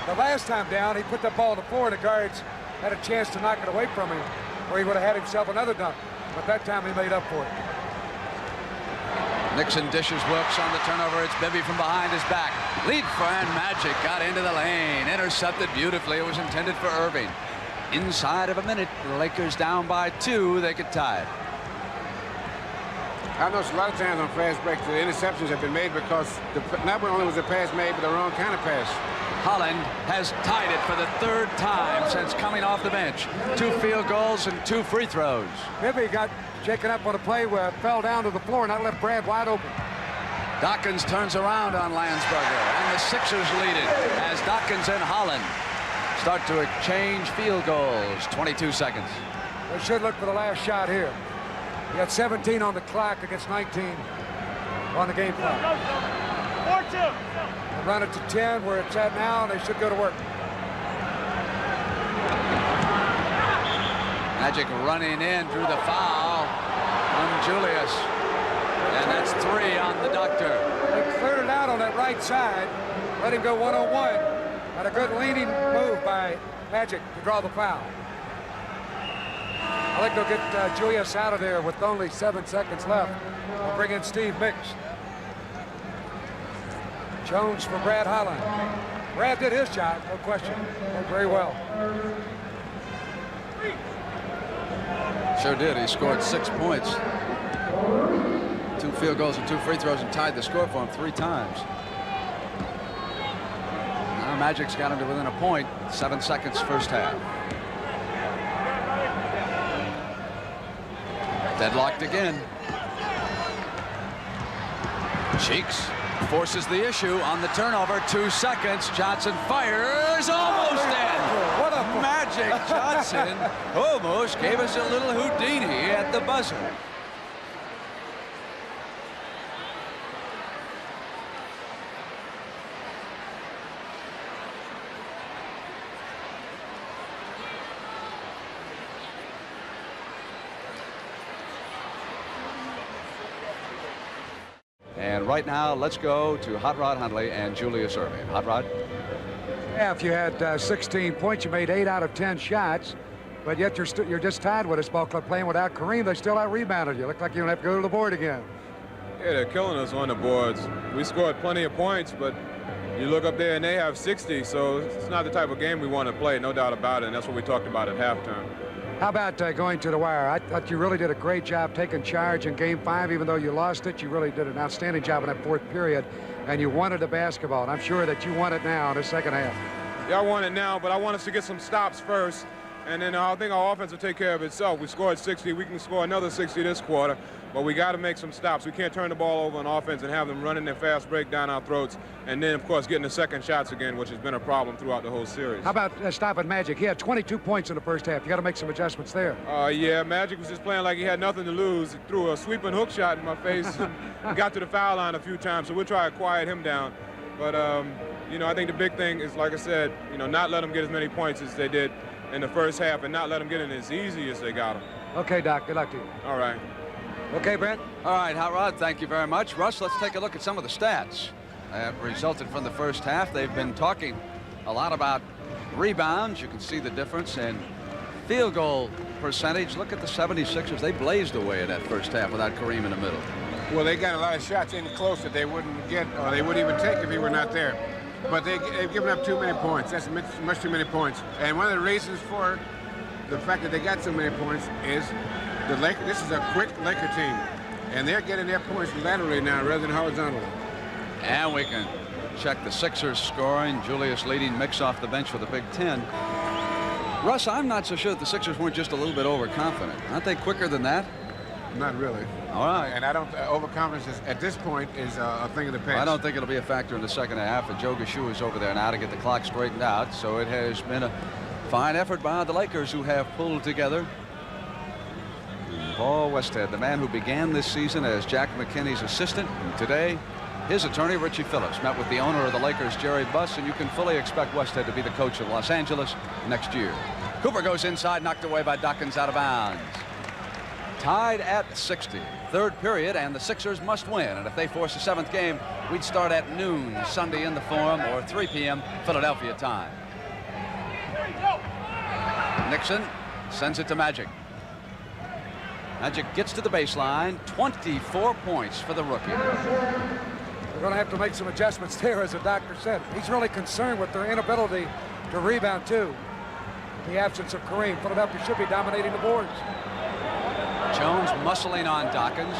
S2: The last time down, he put the ball on the floor, and the guards had a chance to knock it away from him, or he would have had himself another dunk. But that time he made up for it.
S1: Nixon dishes Wilkes on the turnover. It's Bibby from behind his back. Lead for and Magic got into the lane. Intercepted beautifully. It was intended for Irving. Inside of a minute, the Lakers down by 2. They could tie it.
S4: I noticed a lot of times on fast breaks, the interceptions have been made because not only was the pass made, but the wrong kind of pass.
S1: Holland has tied it for the 3rd time since coming off the bench. 2 field goals and 2 free throws.
S2: Bibby got shaken up on a play where it fell down to the floor, and that left Brad wide open.
S1: Dawkins turns around on Landsberger, and the Sixers lead it as Dawkins and Holland start to exchange field goals. 22 seconds.
S2: They should look for the last shot here. You got 17 on the clock against 19 on the game clock.
S6: 4-2.
S2: Run it to 10 where it's at now, and they should go to work.
S1: Magic running in, drew the foul on Julius. And that's 3 on the Doctor.
S2: They cleared it out on that right side. Let him go one-on-one. Had a good leaning move by Magic to draw the foul. I think they'll get Julius out of there with only 7 seconds left. We'll bring in Steve Mix. Jones for Brad Holland. Brad did his job, no question. Did very well.
S1: Sure did. He scored 6 points. 2 field goals and 2 free throws, and tied the score for him 3 times. Now Magic's got him to within a point. 7 seconds first half. Deadlocked again. Cheeks forces the issue on the turnover. 2 seconds. Johnson fires. Almost in.
S2: What a
S1: Magic Johnson almost gave us a little Houdini at the buzzer. And right now, let's go to Hot Rod Hundley and Julius Irving. Hot Rod?
S2: Yeah, if you had 16 points, you made 8 out of 10 shots, but yet you're just tied with this ball club playing without Kareem. They still out-rebounded you. Look like you're going to have to go to the board again.
S3: Yeah, they're killing us on the boards. We scored plenty of points, but you look up there and they have 60, so it's not the type of game we want to play, no doubt about it, and that's what we talked about at halftime.
S2: How about going to the wire? I thought you really did a great job taking charge in Game 5. Even though you lost it, you really did an outstanding job in that 4th period, and you wanted the basketball. And I'm sure that you want it now in the second half.
S3: Yeah, I want it now, but I want us to get some stops first, and then I think our offense will take care of itself. We scored 60. We can score another 60 this quarter, but we got to make some stops. We can't turn the ball over on offense and have them running their fast break down our throats, and then, of course, getting the second shots again, which has been a problem throughout the whole series.
S2: How about stopping Magic? He had 22 points in the first half. You got to make some adjustments there.
S3: Yeah, Magic was just playing like he had nothing to lose. He threw a sweeping hook shot in my face and got to the foul line a few times, so we'll try to quiet him down. But, you know, I think the big thing is, like I said, you know, not let them get as many points as they did in the first half and not let them get in as easy as they got them.
S2: Okay, Doc. Good luck to you.
S3: All right.
S2: Okay, Brent?
S1: All right, Hot Rod, thank you very much. Russ, let's take a look at some of the stats that resulted from the first half. They've been talking a lot about rebounds. You can see the difference in field goal percentage. Look at the 76ers. They blazed away in that first half without Kareem in the middle.
S4: Well, they got a lot of shots in close that they wouldn't get, or they wouldn't even take if he were not there. But they've given up too many points. That's much too many points. And one of the reasons for the fact that they got so many points is the Lakers. This is a quick Laker team, and they're getting their points laterally now rather than horizontally.
S1: And we can check the Sixers scoring. Julius leading Mix off the bench with a big 10. Russ, I'm not so sure that the Sixers weren't just a little bit overconfident. Aren't they quicker than that?
S4: Not really.
S1: All right.
S4: And I don't, overconfidence at this point is a thing of the past.
S1: I don't think it'll be a factor in the second half. And Joe Gashu is over there now to get the clock straightened out. So it has been a fine effort by the Lakers, who have pulled together. And Paul Westhead, the man who began this season as Jack McKinney's assistant, and today his attorney, Richie Phillips, met with the owner of the Lakers, Jerry Buss, and you can fully expect Westhead to be the coach of Los Angeles next year. Cooper goes inside, knocked away by Dawkins, out of bounds. Tied at 60. Third period, and the Sixers must win. And if they force a seventh game, we'd start at noon Sunday in the Forum, or 3 p.m. Philadelphia time. Nixon sends it to Magic. Magic gets to the baseline. 24 points for the rookie.
S2: They're going to have to make some adjustments there, as the doctor said. He's really concerned with their inability to rebound, too. The absence of Kareem. Philadelphia should be dominating the boards.
S1: Jones muscling on Dawkins.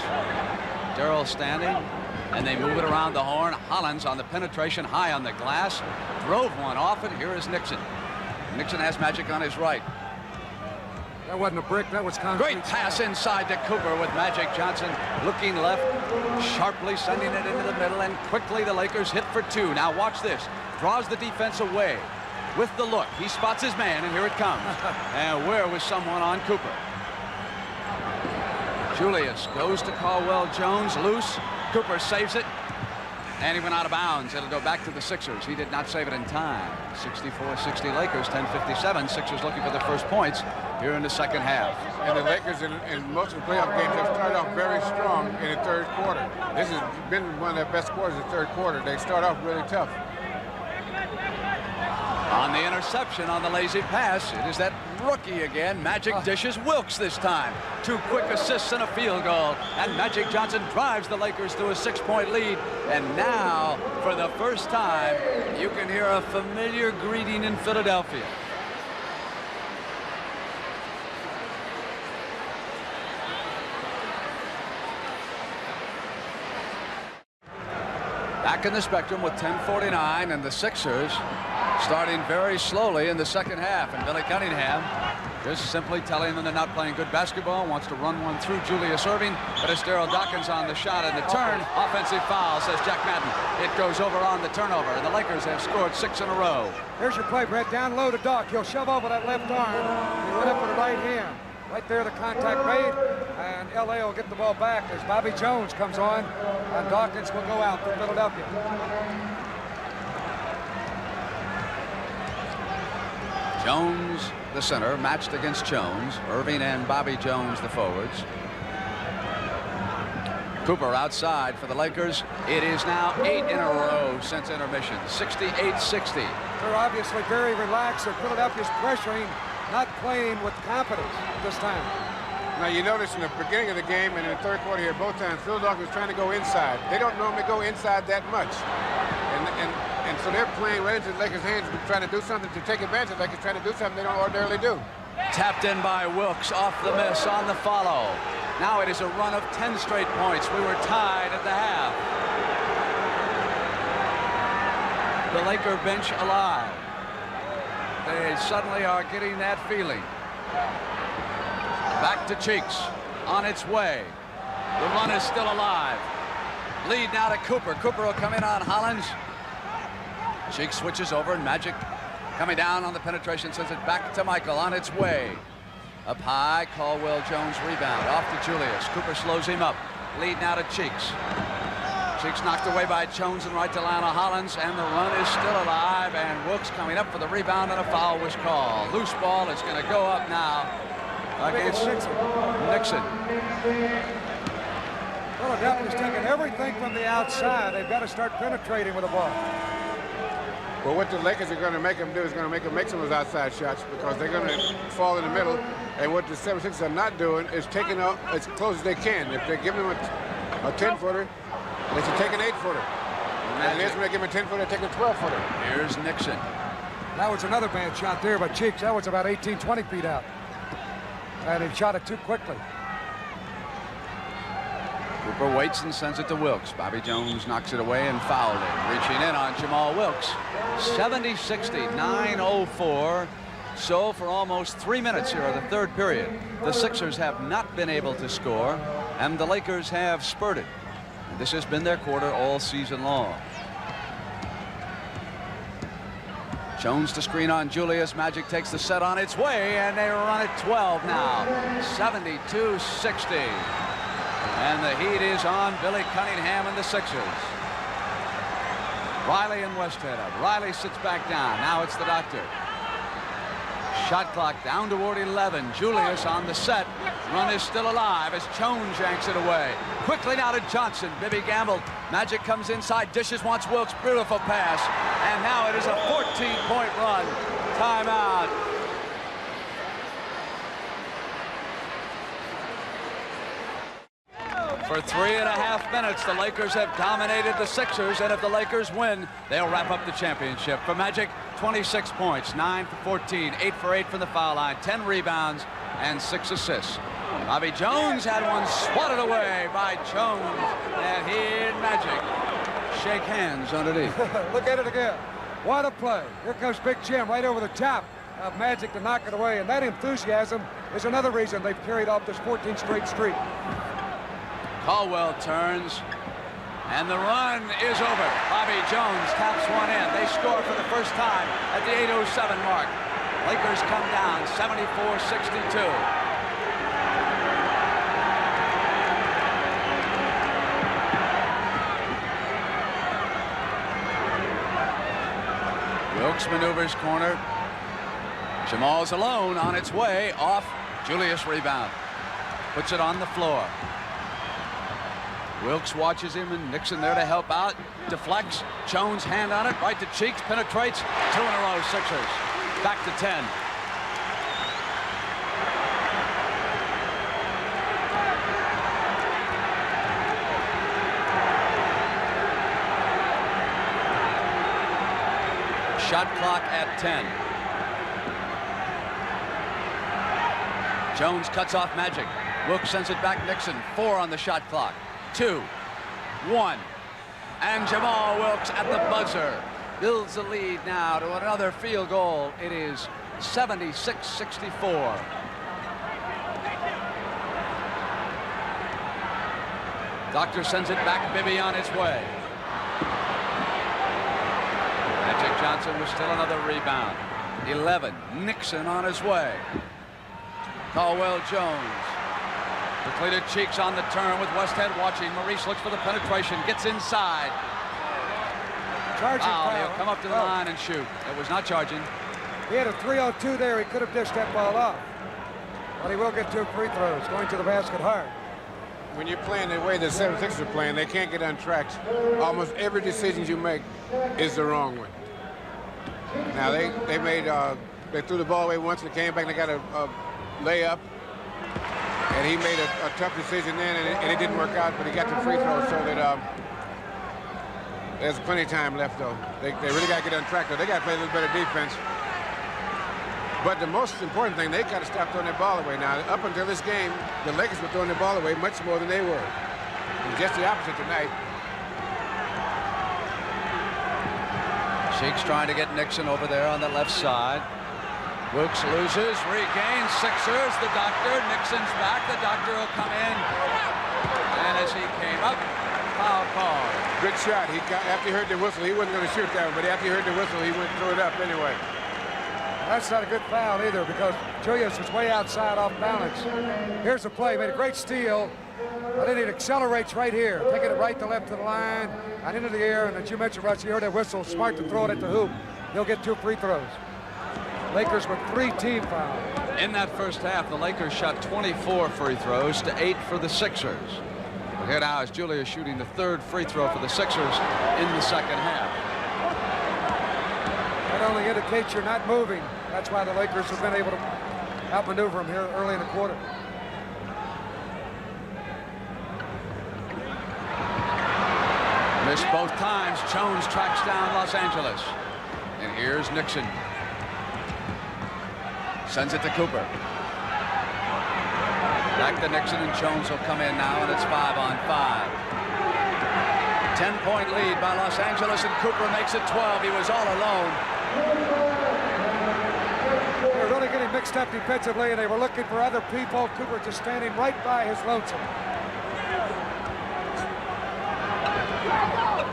S1: Darrell standing, and they move it around the horn. Hollins on the penetration, high on the glass. Drove one off it. Here is Nixon. Nixon has Magic on his right.
S2: That wasn't a brick, that was concrete.
S1: Great pass inside to Cooper with Magic Johnson looking left, sharply sending it into the middle, and quickly the Lakers hit for 2. Now watch this. Draws the defense away with the look. He spots his man, and here it comes. And where was someone on Cooper? Julius goes to Caldwell Jones, loose. Cooper saves it, and he went out of bounds. It'll go back to the Sixers. He did not save it in time. 64-60 Lakers, 10:57. Sixers looking for their first points here in the second half.
S4: And the Lakers in most of the playoff games have started off very strong in the third quarter. This has been one of their best quarters in the third quarter. They start off really tough.
S1: On the interception, on the lazy pass, it is that rookie again. Magic dishes Wilkes this time. 2 quick assists and a field goal. And Magic Johnson drives the Lakers to a 6-point lead. And now, for the first time, you can hear a familiar greeting in Philadelphia. Back in the Spectrum with 10:49, and the Sixers starting very slowly in the second half. And Billy Cunningham just simply telling them they're not playing good basketball, wants to run one through Julius Erving, but it's Darrell Dawkins on the shot and the turn. Offensive foul, says Jack Madden. It goes over on the turnover, and the Lakers have scored 6 in a row.
S2: Here's your play, Brett. Down low to Doc. He'll shove over that left arm. He went up with the right hand. Right there, the contact made, and L.A. will get the ball back as Bobby Jones comes on, and Dawkins will go out for Philadelphia.
S1: Jones, the center, matched against Jones. Erving and Bobby Jones, the forwards. Cooper outside for the Lakers. It is now 8 in a row since intermission. 68-60.
S2: They're obviously very relaxed, and Philadelphia's pressuring, not playing with confidence this time.
S4: Now you notice in the beginning of the game and in the third quarter here, both times Philadelphia was trying to go inside. They don't normally go inside that much. And so they're playing right into the Lakers' hands, trying to do something to take advantage of the Lakers, trying to do something they don't ordinarily do.
S1: Tapped in by Wilkes, off the miss on the follow. Now it is a run of 10 straight points. We were tied at the half. The Laker bench alive. They suddenly are getting that feeling. Back to Cheeks, on its way. The run is still alive. Lead now to Cooper. Cooper will come in on Hollins. Cheeks switches over, and Magic coming down on the penetration, sends it back to Michael, on its way. Up high, Caldwell Jones rebound, off to Julius. Cooper slows him up. Lead now to Cheeks. Cheeks knocked away by Jones and right to Lionel Hollins, and the run is still alive, and Wilkes coming up for the rebound, and a foul was called. Loose ball is going to go up now against Nixon.
S2: Philadelphia's taking everything from the outside. They've got to start penetrating with the ball.
S4: Well, what the Lakers are going to make them do is going to make them make some of those outside shots, because they're going to fall in the middle. And what the 76ers are not doing is taking out as close as they can. If they're giving them a 10-footer, they should take an 8-footer. And when they give them a 10-footer, they take a 12-footer.
S1: Here's Nixon.
S2: That was another bad shot there by Cheeks. That was about 18, 20 feet out. And he shot it too quickly.
S1: Cooper waits and sends it to Wilkes. Bobby Jones knocks it away and fouled it. Reaching in on Jamal Wilkes. 70-60, 9:04. So for almost 3 minutes here of the third period, the Sixers have not been able to score. And the Lakers have spurted. This has been their quarter all season long. Jones to screen on Julius. Magic takes the set on its way, and they run at 12 now. 72-60. And the heat is on Billy Cunningham and the Sixers. Riley and Westhead up. Riley sits back down. Now it's the doctor. Shot clock down toward 11. Julius on the set. Run is still alive as Jones yanks it away. Quickly now to Johnson. Bibby gambled. Magic comes inside. Dishes, wants Wilkes. Beautiful pass. And now it is a 14-point run. Timeout. For 3.5 minutes, the Lakers have dominated the Sixers, and if the Lakers win, they'll wrap up the championship. For Magic, 26 points, 9 for 14, 8 for 8 from the foul line, 10 rebounds, and 6 assists. Bobby Jones had one swatted away by Jones, and he and Magic shake hands underneath.
S2: Look at it again. What a play. Here comes Big Jim right over the top of Magic to knock it away, and that enthusiasm is another reason they've carried off this 14th straight streak.
S1: Caldwell turns, and the run is over. Bobby Jones taps one in. They score for the first time at the 8:07 mark. Lakers come down 74-62. Wilkes maneuvers corner. Jamal's alone on its way off. Julius rebound. Puts it on the floor. Wilkes watches him, and Nixon there to help out. Deflects. Jones hand on it. Right to Cheeks. Penetrates. 2 in a row. Sixers. Back to 10. Shot clock at 10. Jones cuts off Magic. Wilkes sends it back. Nixon. 4 on the shot clock. 2, 1, and Jamal Wilkes at the buzzer builds the lead now to another field goal. It is 76-64. Doctor sends it back. Bibby on its way. Magic Johnson with still another rebound. 11. Nixon on his way. Caldwell Jones. Quickly to Cheeks on the turn with Westhead watching. Maurice looks for the penetration, gets inside.
S2: Charging foul.
S1: He'll come up to the line and shoot. It was not charging.
S2: He had a 3-on-2 there. He could have dished that ball off. But he will get 2 free throws. Going to the basket hard.
S4: When you're playing the way the 76ers are playing, they can't get untracked. Almost every decision you make is the wrong one. Now they threw the ball away once and they came back and they got a layup. And he made a tough decision then, and it didn't work out, but he got the free throw, so that there's plenty of time left, though. They really got to get untracked, though. They got to play a little better defense. But the most important thing, they got to stop throwing their ball away. Now, up until this game, the Lakers were throwing their ball away much more than they were. And just the opposite tonight.
S1: Cheeks trying to get Nixon over there on the left side. Wilkes loses, regains. Sixers, the doctor. Nixon's back. The doctor will come in. And as he came up, foul call.
S4: Good shot. After he heard the whistle, he wasn't going to shoot that one, but after he heard the whistle, he went and threw it up anyway.
S2: That's not a good foul either because Julius was way outside off balance. Here's the play. Made a great steal. But then it accelerates right here, taking it right to left of the line and into the air. And as you mentioned, Russ, you heard that whistle. Smart to throw it at the hoop. He'll get 2 free throws. Lakers with 3 team fouls.
S1: In that first half, the Lakers shot 24 free throws to 8 for the Sixers. But here now is Julius shooting the 3rd free throw for the Sixers in the second half.
S2: That only indicates you're not moving. That's why the Lakers have been able to outmaneuver him here early in the quarter.
S1: Missed both times. Jones tracks down Los Angeles. And here's Nixon. Sends it to Cooper. Back to Nixon, and Jones will come in now, and it's 5-on-5. 10-point lead by Los Angeles, and Cooper makes it 12. He was all alone.
S2: They're really getting mixed up defensively, and they were looking for other people. Cooper just standing right by his lonesome.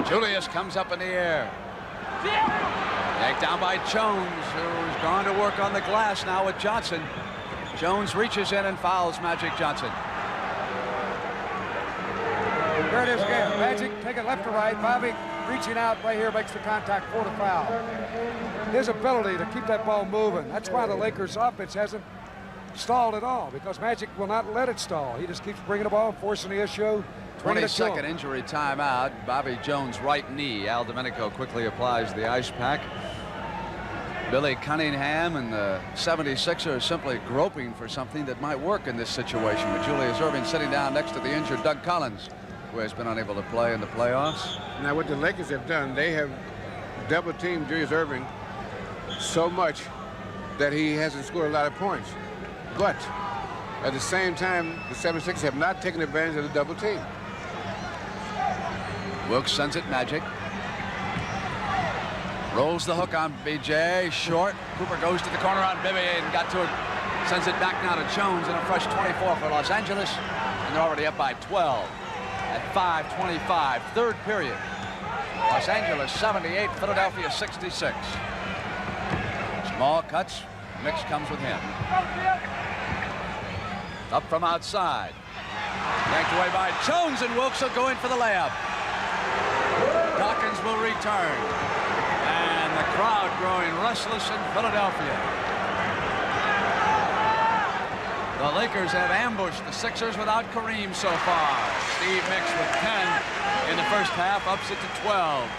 S1: Julius comes up in the air. Yanked down by Jones, who's gone to work on the glass now with Johnson. Jones reaches in and fouls Magic Johnson.
S2: There it is again. Magic taking left to right. Bobby reaching out right here makes the contact for the foul. His ability to keep that ball moving. That's why the Lakers offense hasn't stalled at all, because Magic will not let it stall. He just keeps bringing the ball, forcing the issue.
S1: 22nd injury timeout. Bobby Jones' right knee. Al Domenico quickly applies the ice pack. Billy Cunningham and the 76ers simply groping for something that might work in this situation, with Julius Erving sitting down next to the injured Doug Collins, who has been unable to play in the playoffs.
S4: Now, what the Lakers have done, they have double-teamed Julius Erving so much that he hasn't scored a lot of points. But at the same time, the 76ers have not taken advantage of the double team.
S1: Wilkes sends it Magic. Rolls the hook on BJ. Short. Cooper goes to the corner on Bibby and got to it. Sends it back now to Jones, and a fresh 24 for Los Angeles. And they're already up by 12 at 5:25. Third period. Los Angeles 78, Philadelphia 66. Small cuts. Mix comes with him. Up from outside. Yanked away by Jones, and Wilkes will go in for the layup. Dawkins will return. And the crowd growing restless in Philadelphia. The Lakers have ambushed the Sixers without Kareem so far. Steve Mix with 10 in the first half, ups it to 12.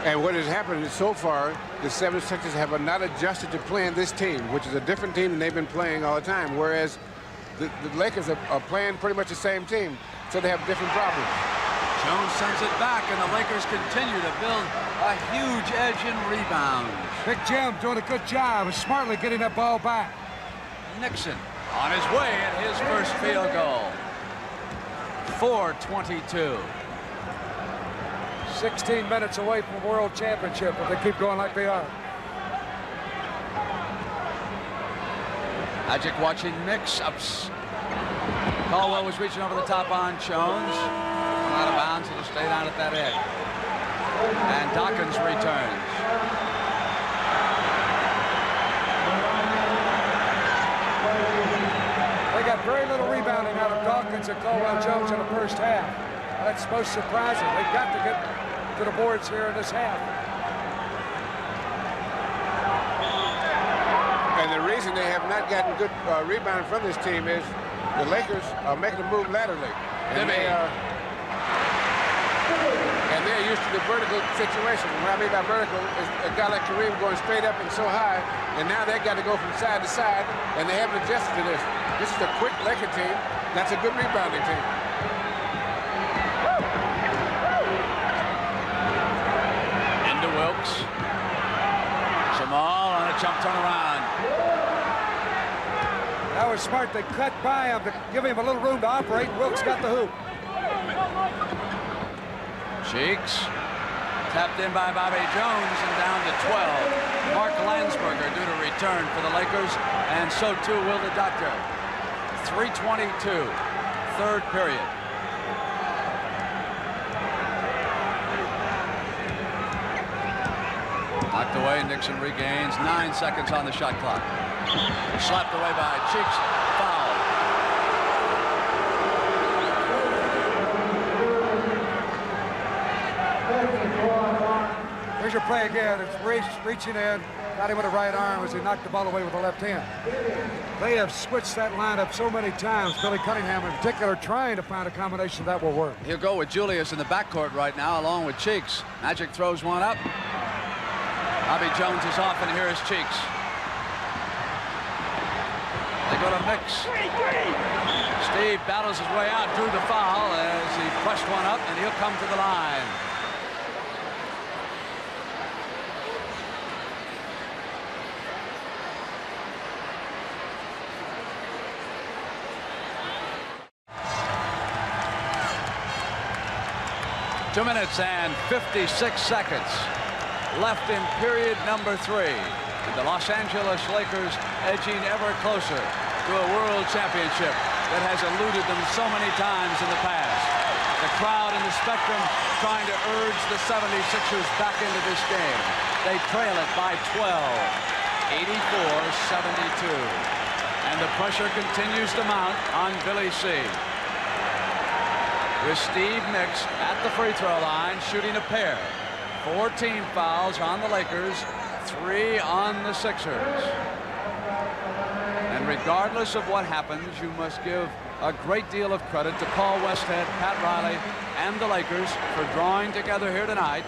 S4: And what has happened is so far, the 76ers have not adjusted to playing this team, which is a different team than they've been playing all the time, whereas the Lakers are playing pretty much the same team, so they have different problems.
S1: Jones sends it back, and the Lakers continue to build a huge edge in rebounds.
S2: Big Jim doing a good job of smartly getting that ball back.
S1: Nixon on his way at his first field goal. 4:22.
S2: 16 minutes away from World Championship if they keep going like they are.
S1: Magic watching Mix ups. Caldwell was reaching over the top on Jones. Out of bounds, it'll stay down at that edge. And Dawkins returns.
S2: They got very little rebounding out of Dawkins and Caldwell Jones in the first half. That's most surprising. They've got to get to the boards here in this half.
S4: And the reason they have not gotten good rebounding from this team is the Lakers are making a move laterally. And they're used to the vertical situation. What I mean by vertical is a guy like Kareem going straight up and so high, and now they've got to go from side to side, and they haven't adjusted to this. This is a quick Laker team. That's a good rebounding team.
S1: Into Wilkes. Jamal on a jump turnaround.
S2: That was smart. They cut by him to give him a little room to operate. Wilkes got the hoop.
S1: Cheeks tapped in by Bobby Jones and down to 12. Mark Landsberger due to return for the Lakers, and so too will the Doctor. 3:22, third period. Knocked away, Nixon regains. 9 seconds on the shot clock. Slapped away by Cheeks. Foul.
S2: Here's your play again. It's reaching in. Got him with the right arm as he knocked the ball away with the left hand. They have switched that lineup so many times. Billy Cunningham in particular trying to find a combination that will work.
S1: He'll go with Julius in the backcourt right now along with Cheeks. Magic throws one up. Bobby Jones is off, and here is Cheeks. They go to Mix. Steve battles his way out, drew the foul as he pushed one up, and he'll come to the line. Two minutes and 56 seconds left in period number 3. And the Los Angeles Lakers edging ever closer to a world championship. that has eluded them so many times in the past. The crowd in the Spectrum trying to urge the 76ers back into this game. They trail it by 12, 84-72. And the pressure continues to mount on Billy C. With Steve Mix at the free throw line shooting a pair. 4 team fouls on the Lakers, 3 on the Sixers. And regardless of what happens, you must give a great deal of credit to Paul Westhead, Pat Riley, and the Lakers for drawing together here tonight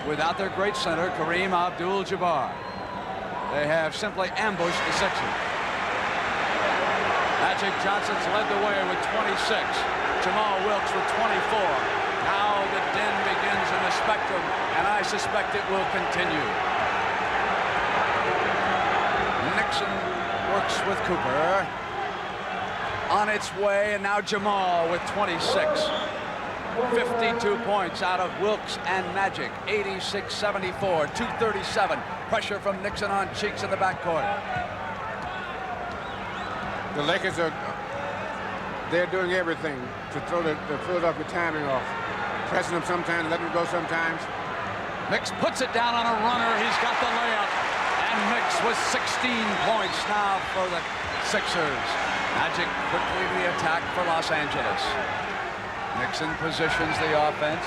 S1: without their great center, Kareem Abdul-Jabbar. They have simply ambushed the Sixers. Magic Johnson's led the way with 26. Jamal Wilkes with 24. Now the din begins in the Spectrum, and I suspect it will continue. Nixon works with Cooper. On its way, and now Jamal with 26. 52 points out of Wilkes and Magic. 86-74, 2:37. Pressure from Nixon on Cheeks in the backcourt.
S4: The Lakers they're doing everything to throw the Philadelphia timing off. Pressing them sometimes, letting them go sometimes.
S1: Mix puts it down on a runner. He's got the layup. And Mix with 16 points now for the Sixers. Magic quickly to the attack for Los Angeles. Nixon positions the offense.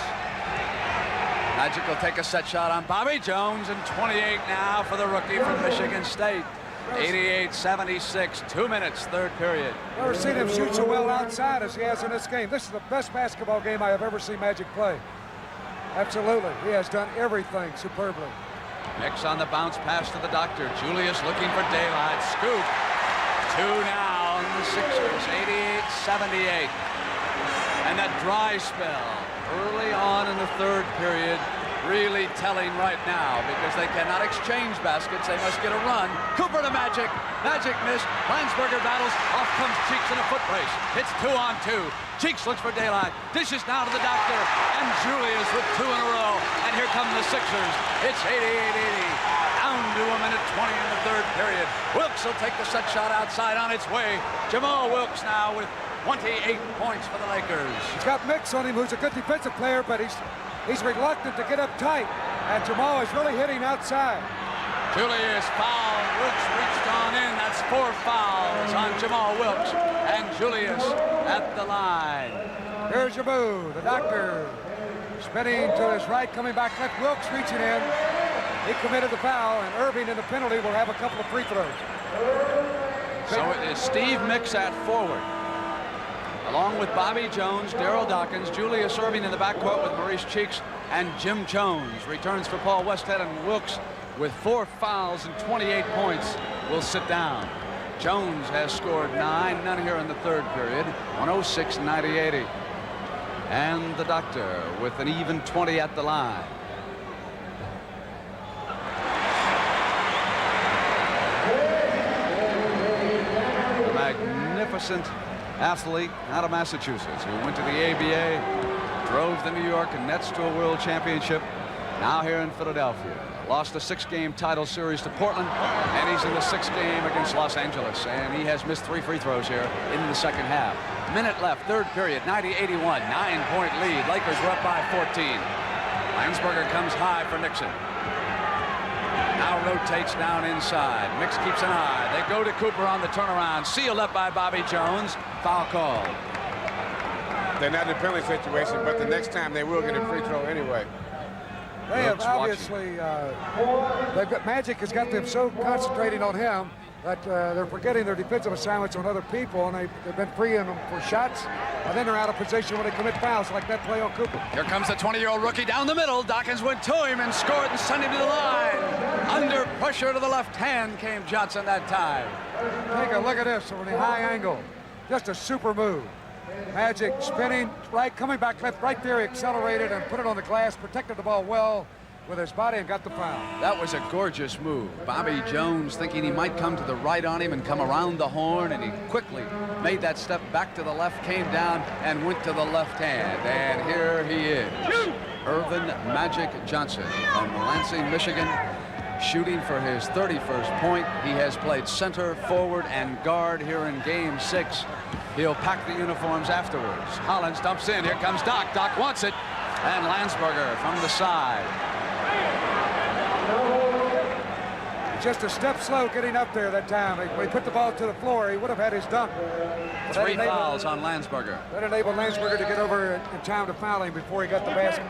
S1: Magic will take a set shot on Bobby Jones, and 28 now for the rookie from Michigan State. 88-76, 2 minutes, third period.
S2: Never seen him shoot so well outside as he has in this game. This is the best basketball game I have ever seen Magic play. Absolutely, he has done everything superbly.
S1: Mix on the bounce pass to the doctor. Julius looking for daylight. Scoop. 2 now on the Sixers, 88-78. And that dry spell early on in the third period really telling right now, because they cannot exchange baskets. They must get a run. Cooper to Magic. Magic missed. Landsberger battles. Off comes Cheeks in a foot race. It's 2-on-2. Cheeks looks for daylight. Dishes now to the doctor. And Julius with 2 in a row. And here come the Sixers. It's 88-80. Down to a minute 20 in the third period. Wilkes will take the set shot outside on its way. Jamal Wilkes now with 28 points for the Lakers.
S2: He's got Mix on him, who's a good defensive player, but he's reluctant to get up tight. And Jamal is really hitting outside.
S1: Julius foul. Wilkes reached on in. That's 4 fouls on Jamal Wilkes. And Julius at the line.
S2: Here's your move. The doctor spinning to his right, coming back left. Wilkes reaching in. He committed the foul, and Irving in the penalty will have a couple of free throws.
S1: So it is Steve Mix at forward, along with Bobby Jones, Daryl Dawkins, Julius Irving in the backcourt with Maurice Cheeks, and Jim Jones returns for Paul Westhead, and Wilkes with 4 fouls and 28 points will sit down. Jones has scored 9, none here in the third period, 106-90-80. And the doctor with an even 20 at the line. A magnificent athlete out of Massachusetts who went to the ABA, drove the New York Nets to a world championship, now here in Philadelphia. Lost a 6-game title series to Portland, and he's in the 6th game against Los Angeles, and he has missed 3 free throws here in the second half. Minute left, third period, 90-81, 9-point lead. Lakers were up by 14. Landsberger comes high for Nixon. Now rotates down inside. Mix keeps an eye. They go to Cooper on the turnaround. Sealed up by Bobby Jones. Foul call.
S4: They're not in a penalty situation, but the next time they will get a free throw anyway.
S2: They have obviously, they've got Magic has got them so concentrating on him that they're forgetting their defensive assignments on other people, and they've been freeing them for shots, and then they're out of position when they commit fouls like that play on Cooper.
S1: Here comes the 20-year-old rookie down the middle. Dawkins went to him and scored and sent him to the line. Under pressure to the left hand came Johnson that time.
S2: Take a look at this from the high angle. Just a super move. Magic spinning right, coming back left, right there, he accelerated and put it on the glass, protected the ball well with his body and got the foul.
S1: That was a gorgeous move. Bobby Jones thinking he might come to the right on him and come around the horn, and he quickly made that step back to the left, came down and went to the left hand. And here he is, Irvin Magic Johnson from Lansing, Michigan. shooting for his 31st point. He has played center, forward, and guard here in Game 6. He'll pack the uniforms afterwards. Hollins dumps in. Here comes Doc. Doc wants it. And Landsberger from the side.
S2: Just a step slow getting up there that time. When he put the ball to the floor, he would have had his dunk.
S1: 3 fouls on Landsberger.
S2: That enabled Landsberger to get over in time to foul him before he got the basket.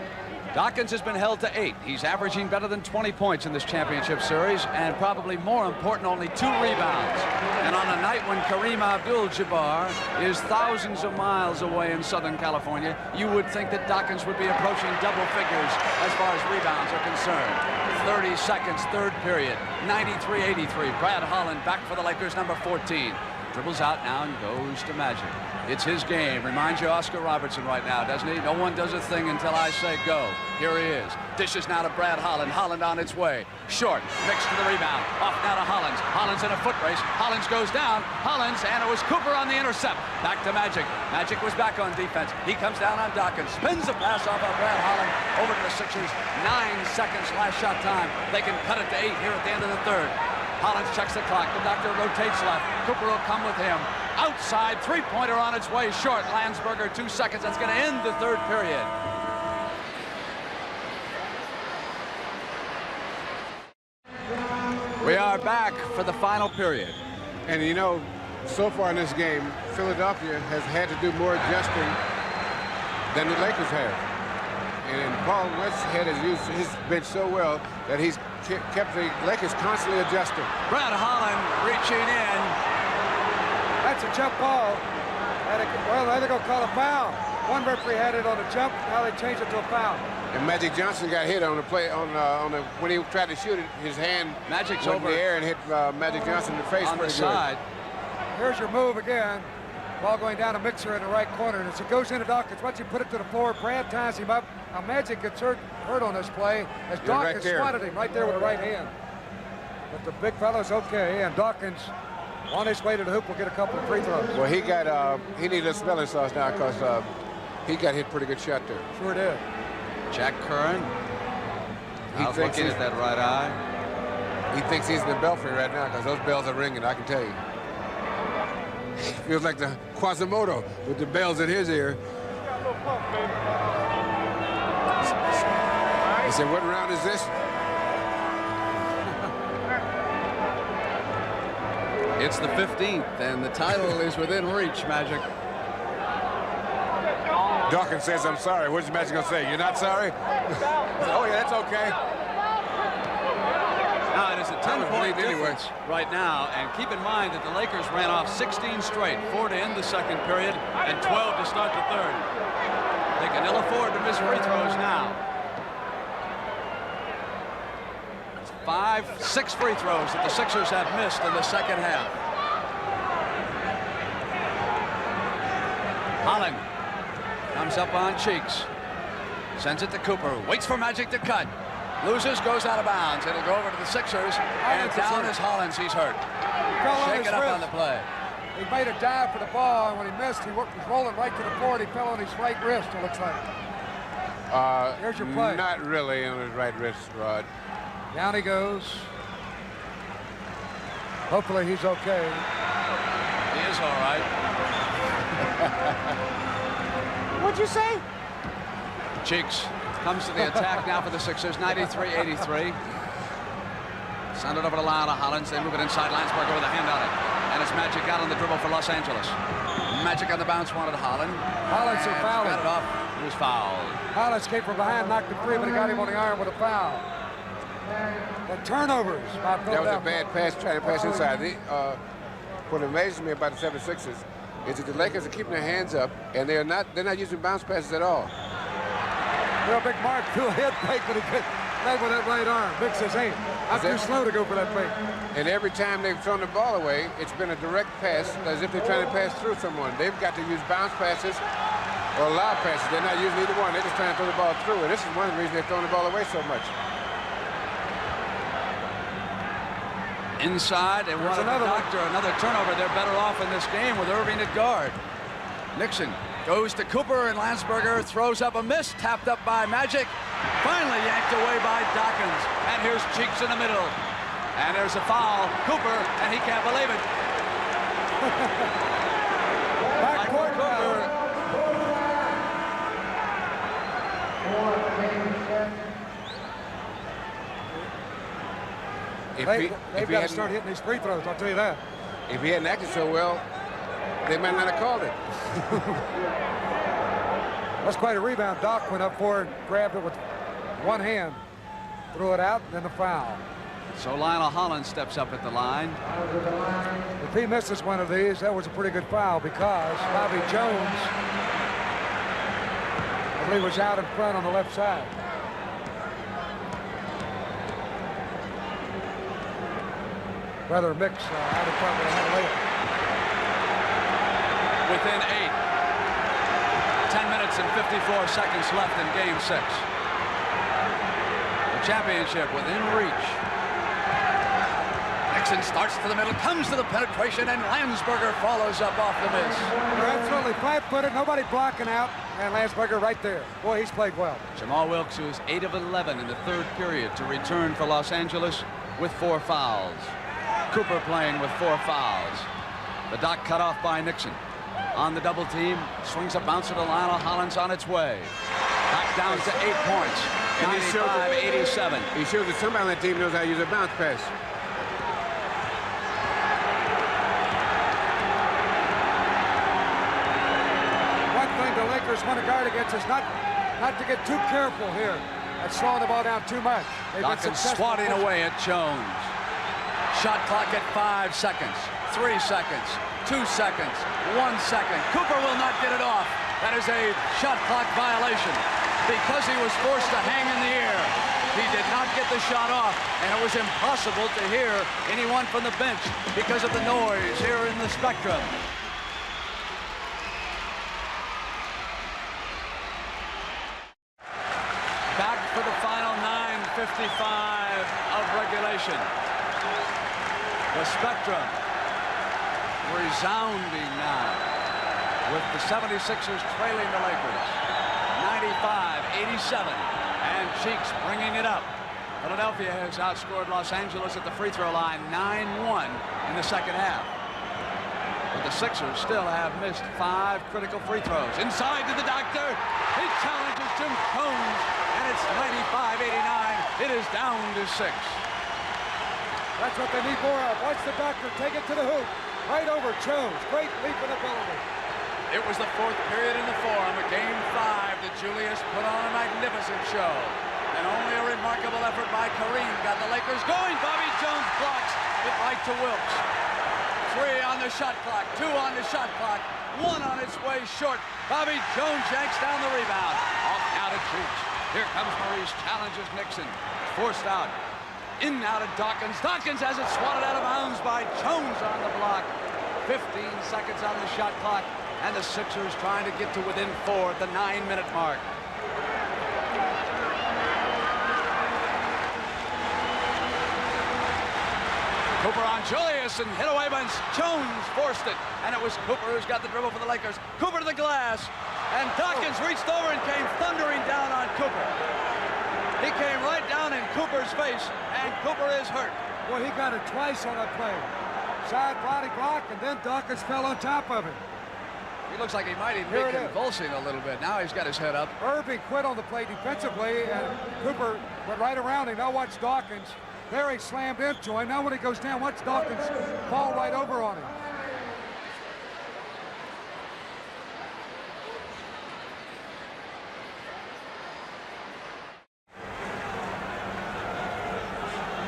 S1: Dawkins has been held to 8. He's averaging better than 20 points in this championship series, and probably more important, only 2 rebounds. And on a night when Kareem Abdul-Jabbar is thousands of miles away in Southern California, you would think that Dawkins would be approaching double figures as far as rebounds are concerned. 30 seconds, third period, 93-83. Brad Holland back for the Lakers, number 14. Dribbles out now and goes to Magic. It's his game. Reminds you of Oscar Robertson right now, doesn't he? No one does a thing until I say go. Here he is. Dishes now to Brad Holland. Holland on its way. Short. Mixed to the rebound. Off now to Hollins. Hollins in a foot race. Hollins goes down. Hollins, and it was Cooper on the intercept. Back to Magic. Magic was back on defense. He comes down on Dawkins. Spins a pass off of Brad Holland over to the Sixers. 9 seconds last shot time. They can cut it to 8 here at the end of the third. Hollins checks the clock. The doctor rotates left. Cooper will come with him. Outside, three-pointer on its way short. Landsberger, 2 seconds. That's going to end the third period. We are back for the final period.
S4: And you know, so far in this game, Philadelphia has had to do more adjusting than the Lakers have. And Paul Westhead has used his bench so well that he's kept the Lakers constantly adjusting.
S1: Brad Holland reaching in.
S2: That's a jump ball. Well, they're going to call a foul. One referee had it on a jump. Now they changed it to a foul.
S4: And Magic Johnson got hit on the play when he tried to shoot it. His hand
S1: Magic's
S4: went
S1: over
S4: in the air and hit Magic Johnson in the face.
S1: On the side.
S2: Here's your move again. Ball going down to Mixer in the right corner. And as it goes into Dawkins, once you put it to the floor, Brad ties him up. Now Magic gets hurt on this play as Dawkins swatted him right there with the right hand. But the big fella's okay, and Dawkins on his way to the hoop will get a couple of free throws.
S4: Well, he needed a smelling sauce now because he got hit pretty good shot there.
S2: Sure did.
S1: Jack Curran.
S4: He's looking at that right eye. He thinks he's in the belfry right now because those bells are ringing, I can tell you. Feels like the Quasimodo with the bells in his ear. He said, what round is this?
S1: It's the 15th, and the title is within reach, Magic.
S4: Dawkins says, I'm sorry. What's Magic going to say? You're not sorry? Oh, yeah, that's okay.
S1: Now, it is a 10-point difference right now, and keep in mind that the Lakers ran off 16 straight, 4 to end the second period, and 12 to start the third. They can ill afford to miss free throws now. 6 free throws that the Sixers have missed in the second half. Holland comes up on Cheeks. Sends it to Cooper. Waits for Magic to cut. Loses, goes out of bounds. It'll go over to the Sixers. And down is Hollins. He's hurt. Shake it up on the play.
S2: He made a dive for the ball, and when he missed, he was rolling right to the floor, and he fell on his right wrist, it looks like. Here's your play.
S4: Not really on his right wrist, Rod.
S2: Down he goes. Hopefully he's okay.
S1: He is all right.
S6: What'd you say?
S1: Cheeks comes to the attack now for the Sixers, 93-83. Send it over the line to Hollins. They move it inside. Landsberger with a hand on it. And it's Magic out on the dribble for Los Angeles. Magic on the bounce wanted Holland.
S2: Hollins will foul him.
S1: Got it off. He was fouled.
S2: Hollins came from behind, knocked it free, but he got him on the arm with a foul. The turnovers by Philadelphia.
S4: That was a bad pass, trying to pass inside. What amazes me about the 76ers is that the Lakers are keeping their hands up, and they're not using bounce passes at all.
S2: Real big Mark threw a head fake, but he couldn't play with that right arm. Mix his hand. I'm too slow to go for that fake.
S4: And every time they've thrown the ball away, it's been a direct pass, as if they're trying to pass through someone. They've got to use bounce passes or lob passes. They're not using either one. They're just trying to throw the ball through. And this is one of the reasons they're throwing the ball away so much.
S1: Inside, and one another turnover. They're better off in this game with Irving at guard. Nixon goes to Cooper, and Landsberger throws up a miss, tapped up by Magic. Finally yanked away by Dawkins. And here's Cheeks in the middle. And there's a foul. Cooper, and he can't believe it.
S2: Backcourt Cooper. They've got to start hitting these free throws, I'll tell you that.
S4: If he hadn't acted so well, they might not have called it.
S2: That's quite a rebound. Doc went up for it, grabbed it with one hand, threw it out, and then the foul.
S1: So Lionel Hollins steps up at the line.
S2: If he misses one of these, that was a pretty good foul because Bobby Jones, I believe, was out in front on the left side. Rather mix out in front with a hand later.
S1: Within 8. 10 minutes and 54 seconds left in Game 6. The championship within reach. Nixon starts to the middle, comes to the penetration, and Landsberger follows up off the miss.
S2: They're absolutely flat-footed, nobody blocking out, and Landsberger right there. Boy, he's played well.
S1: Jamal Wilkes, who is 8 of 11 in the third period, to return for Los Angeles with 4 fouls. Cooper playing with 4 fouls. The dot cut off by Nixon. On the double team, swings a bouncer to Lionel Hollins on its way. Back down to 8 points. 95-87.
S4: He shows that somebody on that team knows how to use a bounce pass.
S2: One thing the Lakers want to guard against is not to get too careful here at slowing the ball down too much.
S1: Dawkins swatting away at Jones. Shot clock at 5 seconds, 3 seconds, 2 seconds, 1 second. Cooper will not get it off. That is a shot clock violation because he was forced to hang in the air. He did not get the shot off, and it was impossible to hear anyone from the bench because of the noise here in the Spectrum. Back for the final 9:55 of regulation. The Spectrum resounding now with the 76ers trailing the Lakers 95-87, and Cheeks bringing it up. Philadelphia has outscored Los Angeles at the free throw line 9-1 in the second half. But the Sixers still have missed 5 critical free throws. Inside to the doctor. He challenges Jim Jones, and it's 95-89. It is down to 6.
S2: That's what they need more of. Watch the doctor take it to the hoop. Right over Jones. Great leaping ability.
S1: It was the 4th period in the Forum of Game 5 that Julius put on a magnificent show. And only a remarkable effort by Kareem got the Lakers going. Bobby Jones blocks it right to Wilkes. 3 on the shot clock, 2 on the shot clock, 1 on its way short. Bobby Jones yanks down the rebound. Off now to Cheeks. Here comes Maurice, challenges Nixon. Forced out. In now to Dawkins. Dawkins has it swatted out of bounds by Jones on the block. 15 seconds on the shot clock, and the Sixers trying to get to within 4 at the 9-minute mark. Cooper on Julius and hit away by Jones, forced it, and it was Cooper who's got the dribble for the Lakers. Cooper to the glass, and Dawkins reached over and came thundering down on Cooper. He came right down in Cooper's face, and Cooper is hurt.
S2: Well, he got it twice on that play. Side body block, and then Dawkins fell on top of him.
S1: He looks like he might even be convulsing a little bit. Now he's got his head up.
S2: Irving quit on the play defensively, and Cooper went right around him. Now watch Dawkins. There he slammed into him. Now when he goes down, watch Dawkins fall right over on him.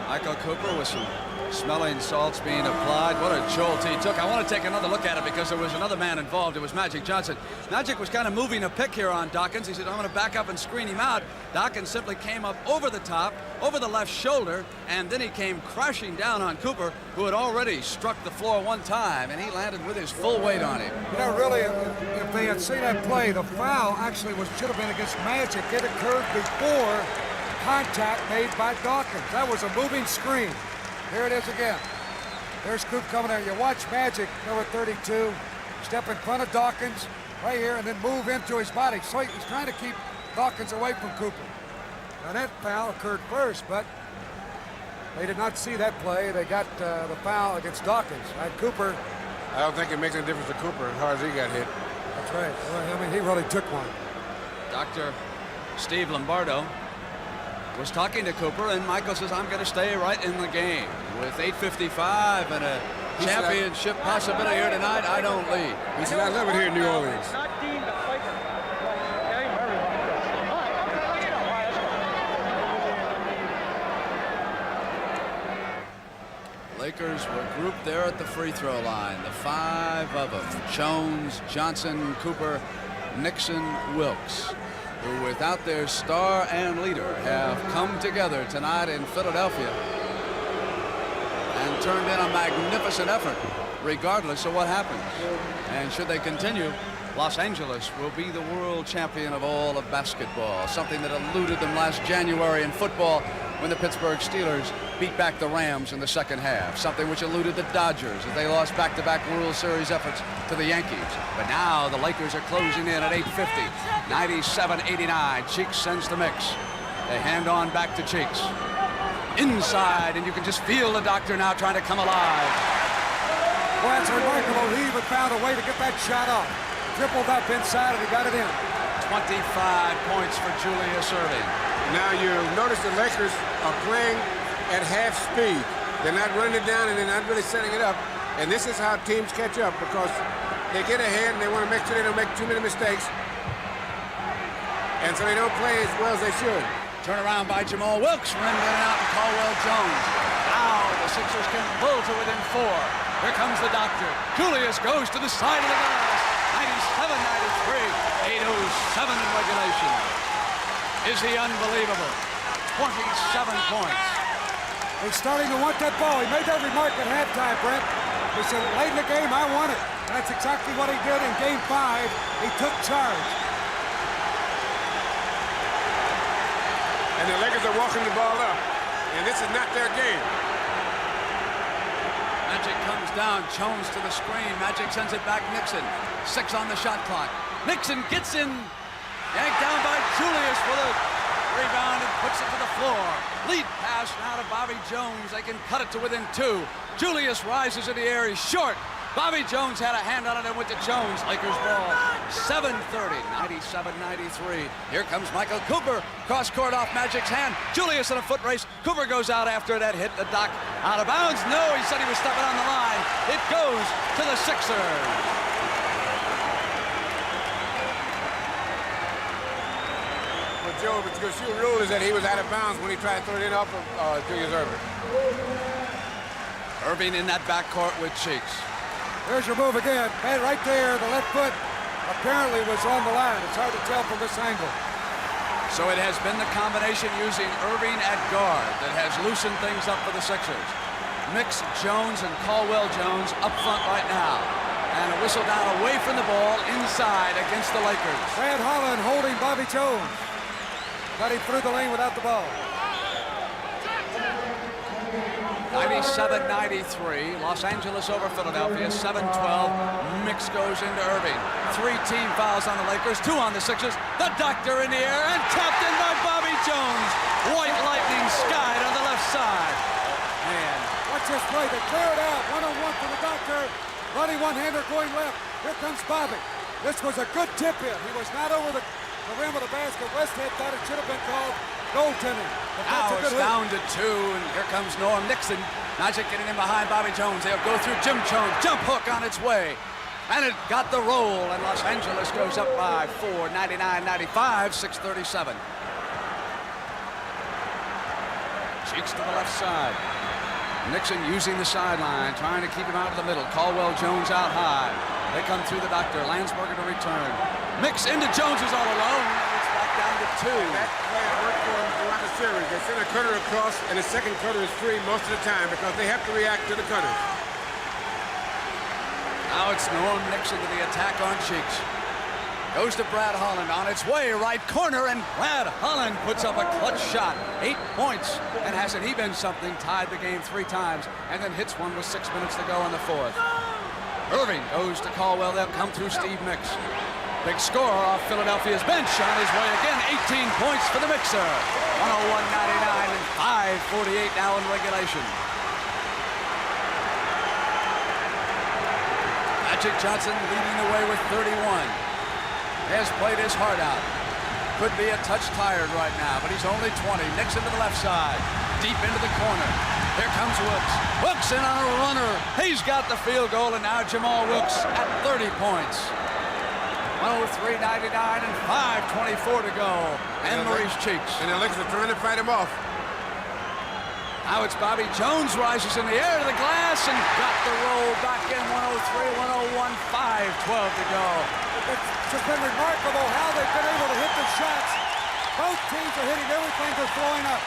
S1: Michael Cooper with some smelling salts being applied. What a jolt he took. I want to take another look at it because there was another man involved. It was Magic Johnson. Magic was kind of moving a pick here on Dawkins. He said, I'm going to back up and screen him out. Dawkins simply came up over the top, over the left shoulder, and then he came crashing down on Cooper, who had already struck the floor one time, and he landed with his full weight on him.
S2: You know, really, if they had seen that play, the foul actually should have been against Magic. It occurred before contact made by Dawkins. That was a moving screen. Here it is again. There's Coop coming there. You watch Magic, number 32, step in front of Dawkins right here and then move into his body. So he's trying to keep Dawkins away from Cooper. Now that foul occurred first, but they did not see that play. They got the foul against Dawkins. And Cooper.
S4: I don't think it makes any difference to Cooper as hard as he got hit.
S2: That's right. Well, I mean, he really took one.
S1: Dr. Steve Lombardo was talking to Cooper, and Michael says, I'm going to stay right in the game. With 8:55 and a championship possibility here tonight, I don't leave.
S4: He said, I love it here in New Orleans.
S1: Lakers were grouped there at the free throw line. The 5 of them, Jones, Johnson, Cooper, Nixon, Wilkes, who without their star and leader have come together tonight in Philadelphia and turned in a magnificent effort regardless of what happens. And should they continue, Los Angeles will be the world champion of all of basketball, something that eluded them last January in football when the Pittsburgh Steelers beat back the Rams in the second half, something which eluded the Dodgers as they lost back-to-back World Series efforts to the Yankees. But now the Lakers are closing in at 8:50, 97-89. Cheeks sends the mix. They hand on back to Cheeks. Inside, and you can just feel the doctor now trying to come alive.
S2: Well, it's remarkable. He even found a way to get that shot off. Tripled up inside, and he got it in.
S1: 25 points for Julius Erving.
S4: Now you notice the Lakers are playing at half speed. They're not running it down, and they're not really setting it up. And this is how teams catch up, because they get ahead and they want to make sure they don't make too many mistakes. And so they don't play as well as they should.
S1: Turn around by Jamal Wilkes, rimmed in and out, and Caldwell Jones. Now the Sixers can pull to within 4. Here comes the doctor. Julius goes to the side of the glass. 97-93. 8:07 in regulation. Is he unbelievable? 27 points.
S2: He's starting to want that ball. He made that remark at halftime, Brent. He said, late in the game, I want it. And that's exactly what he did in Game 5. He took charge.
S4: And the Lakers are walking the ball up. And this is not their game.
S1: Magic comes down. Jones to the screen. Magic sends it back. Nixon. 6 on the shot clock. Nixon gets in. Yanked down by Julius with a rebound and puts it to the floor. Lead pass now to Bobby Jones. They can cut it to within 2. Julius rises in the air. He's short. Bobby Jones had a hand on it and went to Jones. Lakers ball. 7:30. 97-93. Here comes Michael Cooper. Cross court off Magic's hand. Julius in a foot race. Cooper goes out after that hit the dock. Out of bounds. No, he said he was stepping on the line. It goes to the Sixers.
S4: Joe, but the rule is that he was out of bounds when he tried to throw it in off of Julius Erving.
S1: Erving in that backcourt with Cheeks.
S2: There's your move again. Man, right there, the left foot apparently was on the line. It's hard to tell from this angle.
S1: So it has been the combination using Erving at guard that has loosened things up for the Sixers. Mix Jones and Caldwell Jones up front right now. And a whistle down away from the ball inside against the Lakers.
S2: Brad Holland holding Bobby Jones. Got him through the lane without the ball.
S1: 97-93. Los Angeles over Philadelphia. 7-12. Mix goes into Erving. 3 team fouls on the Lakers. 2 on the Sixers. The doctor in the air and tapped in by Bobby Jones. White lightning skied on the left side. Man.
S2: Watch this play. They clear it out. 1-on-1 for the doctor. Running one-hander going left. Here comes Bobby. This was a good tip in. He was not over the rim of the basket. Westhead thought it should have been called goaltending.
S1: Now it's down to 2, and here comes Norm Nixon. Magic getting in behind Bobby Jones. They'll go through Jim Jones. Jump hook on its way. And it got the roll, and Los Angeles goes up by 4, 99-95, 6:37. Cheeks to the left side. Nixon using the sideline, trying to keep him out of the middle. Caldwell Jones out high. They come through the doctor. Landsberger to return. Mix into Jones, who's all alone. It's back down to 2.
S4: That play worked for them throughout the series. They send a cutter across, and the second cutter is free most of the time because they have to react to the cutters.
S1: Now it's Norm Nixon to the attack on Cheeks. Goes to Brad Holland on its way, right corner, and Brad Holland puts up a clutch shot. 8 points, and hasn't he been something? Tied the game 3 times, and then hits one with 6 minutes to go in the 4th. Erving goes to Caldwell. They'll come through Steve Mix. Big score off Philadelphia's bench on his way again. 18 points for the Mixer. 101.99 and 5:48 now in regulation. Magic Johnson leading the way with 31. Has played his heart out. Could be a touch tired right now, but he's only 20. Nixon to the left side, deep into the corner. Here comes Wilkes. Wilkes in on a runner. He's got the field goal, and now Jamal Wilkes at 30 points. 103.99 and 5:24 to go. And Maurice Cheeks.
S4: And the Lakers are trying to fight him off.
S1: Now it's Bobby Jones rises in the air to the glass and got the roll back in. 103, 101, 5:12 to go.
S2: It's just been remarkable how they've been able to hit the shots. Both teams are hitting everything they're throwing up.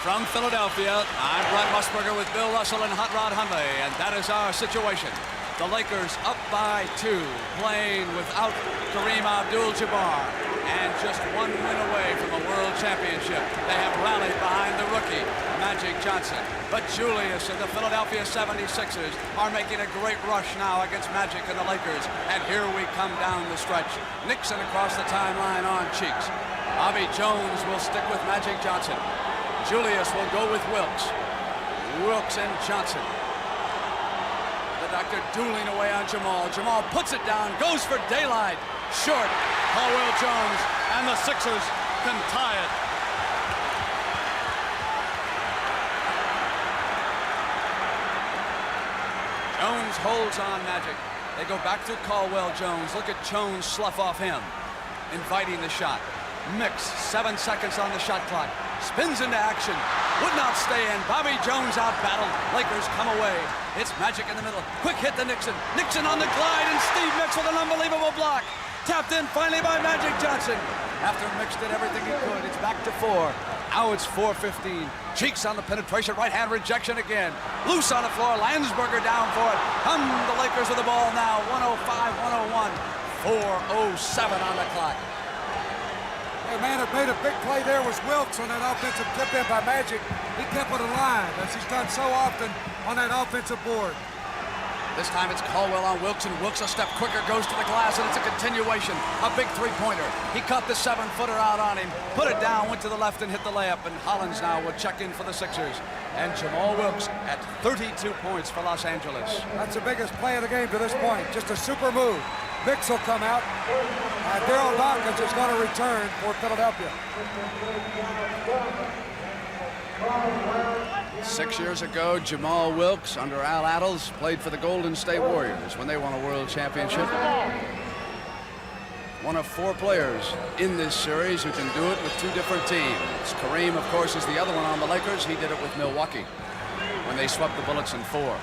S1: From Philadelphia, I'm Brent Musburger with Bill Russell and Hot Rod Hundley, and that is our situation. The Lakers up by 2, playing without Kareem Abdul-Jabbar, and just 1 win away from a world championship. They have rallied behind the rookie, Magic Johnson. But Julius and the Philadelphia 76ers are making a great rush now against Magic and the Lakers. And here we come down the stretch. Nixon across the timeline on Cheeks. Bobby Jones will stick with Magic Johnson. Julius will go with Wilkes. Wilkes and Johnson. The doctor dueling away on Jamal. Jamal puts it down, goes for daylight. Short. Caldwell Jones and the Sixers can tie it. Jones holds on Magic. They go back to Caldwell Jones. Look at Jones slough off him, inviting the shot. Mix, 7 seconds on the shot clock. Spins into action, would not stay in. Bobby Jones out-battled. Lakers come away. It's Magic in the middle. Quick hit to Nixon. Nixon on the glide, and Steve Mix with an unbelievable block. Tapped in finally by Magic Johnson. After Mix did everything he could, it's back to 4. Now it's 4:15. Cheeks on the penetration, right-hand rejection again. Loose on the floor, Landsberger down for it. Come the Lakers with the ball now. 105, 101, 4:07 on the clock.
S2: Hey, man, that made a big play there was Wilkes on that offensive tip-in by Magic. He kept it alive, as he's done so often on that offensive board.
S1: This time it's Caldwell on Wilkes, and Wilkes a step quicker, goes to the glass, and it's a continuation. A big three-pointer. He caught the 7-footer out on him, put it down, went to the left, and hit the layup. And Hollins now will check in for the Sixers. And Jamal Wilkes at 32 points for Los Angeles.
S2: That's the biggest play of the game to this point. Just a super move. Mix will come out. Daryl Dawkins is going to return for Philadelphia.
S1: 6 years ago, Jamal Wilkes, under Al Attles, played for the Golden State Warriors when they won a world championship. One of 4 players in this series who can do it with 2 different teams. Kareem, of course, is the other one on the Lakers. He did it with Milwaukee when they swept the Bullets in 4.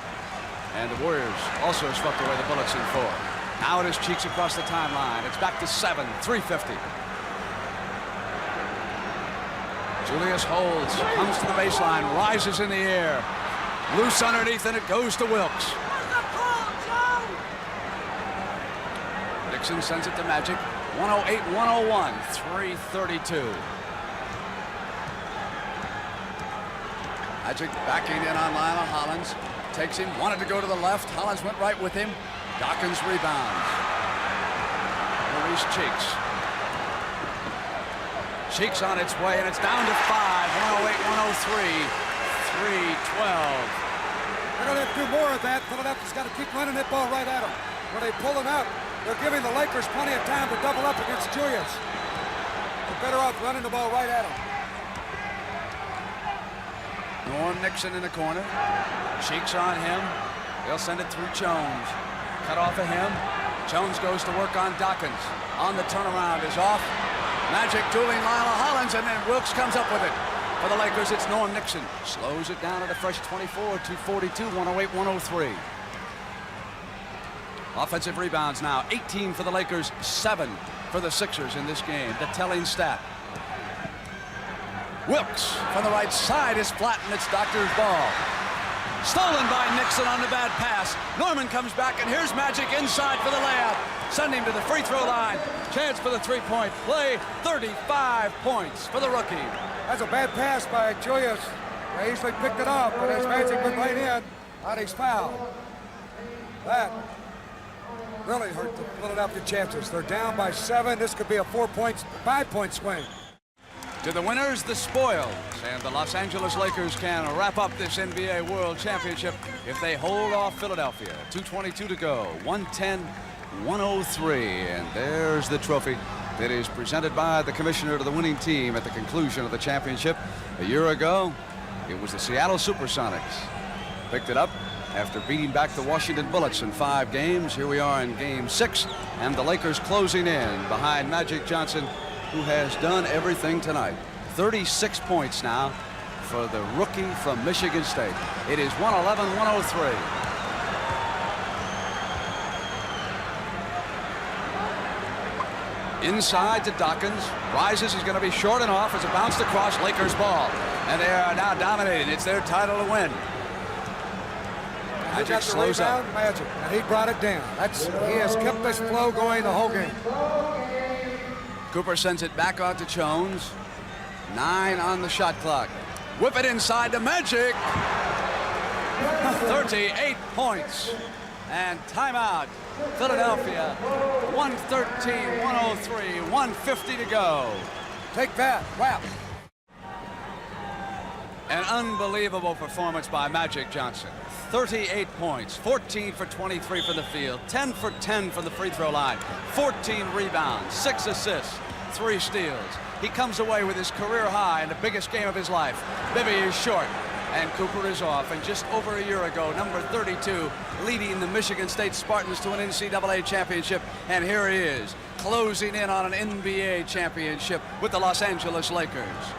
S1: And the Warriors also swept away the Bullets in 4. Now it is Cheeks across the timeline. It's back to 7, 3:50. Julius holds, comes to the baseline, rises in the air. Loose underneath, and it goes to Wilkes. Nixon sends it to Magic. 108, 101, 3:32. Magic backing in on Lionel Hollins. Takes him, wanted to go to the left. Hollins went right with him. Dawkins rebounds. Maurice Cheeks. Cheeks on its way, and it's down to 5. 108, 103, 3:12.
S2: They're going to have to do more of that. Philadelphia's got to keep running that ball right at them. When they pull him out, they're giving the Lakers plenty of time to double up against Julius. They're better off running the ball right at him.
S1: Norm Nixon in the corner. Cheeks on him. They'll send it through Jones. Cut off of him. Jones goes to work on Dawkins. On the turnaround is off. Magic dueling Lionel Hollins, and then Wilkes comes up with it. For the Lakers, it's Norm Nixon. Slows it down at a fresh 24, 242, 108, 103. Offensive rebounds now, 18 for the Lakers, 7 for the Sixers in this game. The telling stat. Wilkes from the right side is flattened. It's Doctor's ball. Stolen by Nixon on the bad pass. Norman comes back, and here's Magic inside for the layup. Send him to the free throw line. Chance for the three-point play. 35 points for the rookie.
S2: That's a bad pass by Julius. They easily picked it up, but as Magic went right in on his foul. That really hurt the Philadelphia chances. They're down by 7. This could be a 5-point swing.
S1: To the winners, the spoils. And the Los Angeles Lakers can wrap up this NBA World Championship if they hold off Philadelphia. 2:22 to go. 110-103. And there's the trophy that is presented by the commissioner to the winning team at the conclusion of the championship. A year ago, it was the Seattle Supersonics. Picked it up after beating back the Washington Bullets in 5 games. Here we are in Game 6, and the Lakers closing in behind Magic Johnson, who has done everything tonight. 36 points now for the rookie from Michigan State. It is 111-103. Inside to Dawkins. Rises, he's going to be short and off as it bounced across. Lakers ball. And they are now dominating. It's their title to win. Magic slows up.
S2: Magic, and he brought it down. He has kept this flow going the whole game.
S1: Cooper sends it back out to Jones. 9 on the shot clock. Whip it inside to Magic. 38 points. And timeout. Philadelphia. 113-103. 150 to go.
S2: Take that. Wow.
S1: An unbelievable performance by Magic Johnson. 38 points, 14 for 23 from the field, 10 for 10 from the free throw line, 14 rebounds, 6 assists, 3 steals. He comes away with his career high in the biggest game of his life. Bibby is short, and Cooper is off. And just over a year ago, number 32, leading the Michigan State Spartans to an NCAA championship. And here he is, closing in on an NBA championship with the Los Angeles Lakers.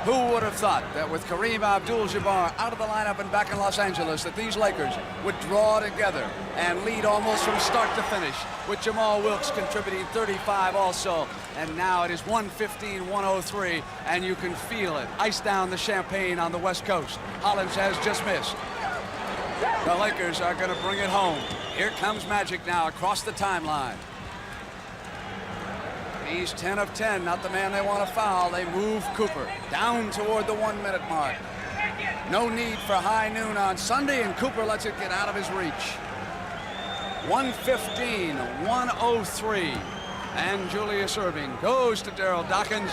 S1: Who would have thought that with Kareem Abdul-Jabbar out of the lineup and back in Los Angeles, that these Lakers would draw together and lead almost from start to finish, with Jamal Wilkes contributing 35 also. And now it is 115-103, and you can feel it. Ice down the champagne on the West Coast. Hollins has just missed. The Lakers are going to bring it home. Here comes Magic now across the timeline. He's 10 of 10, not the man they want to foul. They move Cooper down toward the 1 minute mark. No need for high noon on Sunday, and Cooper lets it get out of his reach. 115-103. And Julius Erving goes to Daryl Dawkins.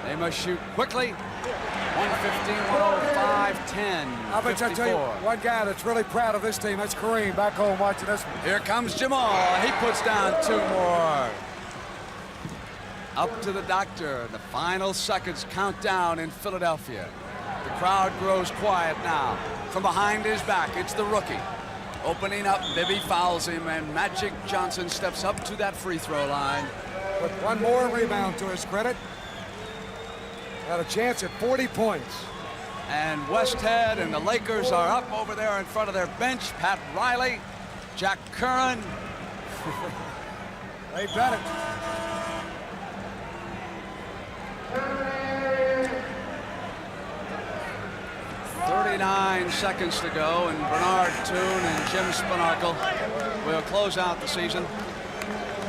S1: They must shoot quickly. 115-105, 10.
S2: I bet I tell you, one guy that's really proud of this team, that's Kareem, back home watching this one.
S1: Here comes Jamal. He puts down 2 more. Up to the doctor. The final seconds count down in Philadelphia. The crowd grows quiet now. From behind his back, it's the rookie. Opening up, Bibby fouls him, and Magic Johnson steps up to that free throw line.
S2: With 1 more rebound to his credit. Got a chance at 40 points.
S1: And Westhead and the Lakers are up over there in front of their bench. Pat Riley, Jack Curran.
S2: They've done it.
S1: 39 seconds to go, and Bernard Toon and Jim Spanarkel will close out the season.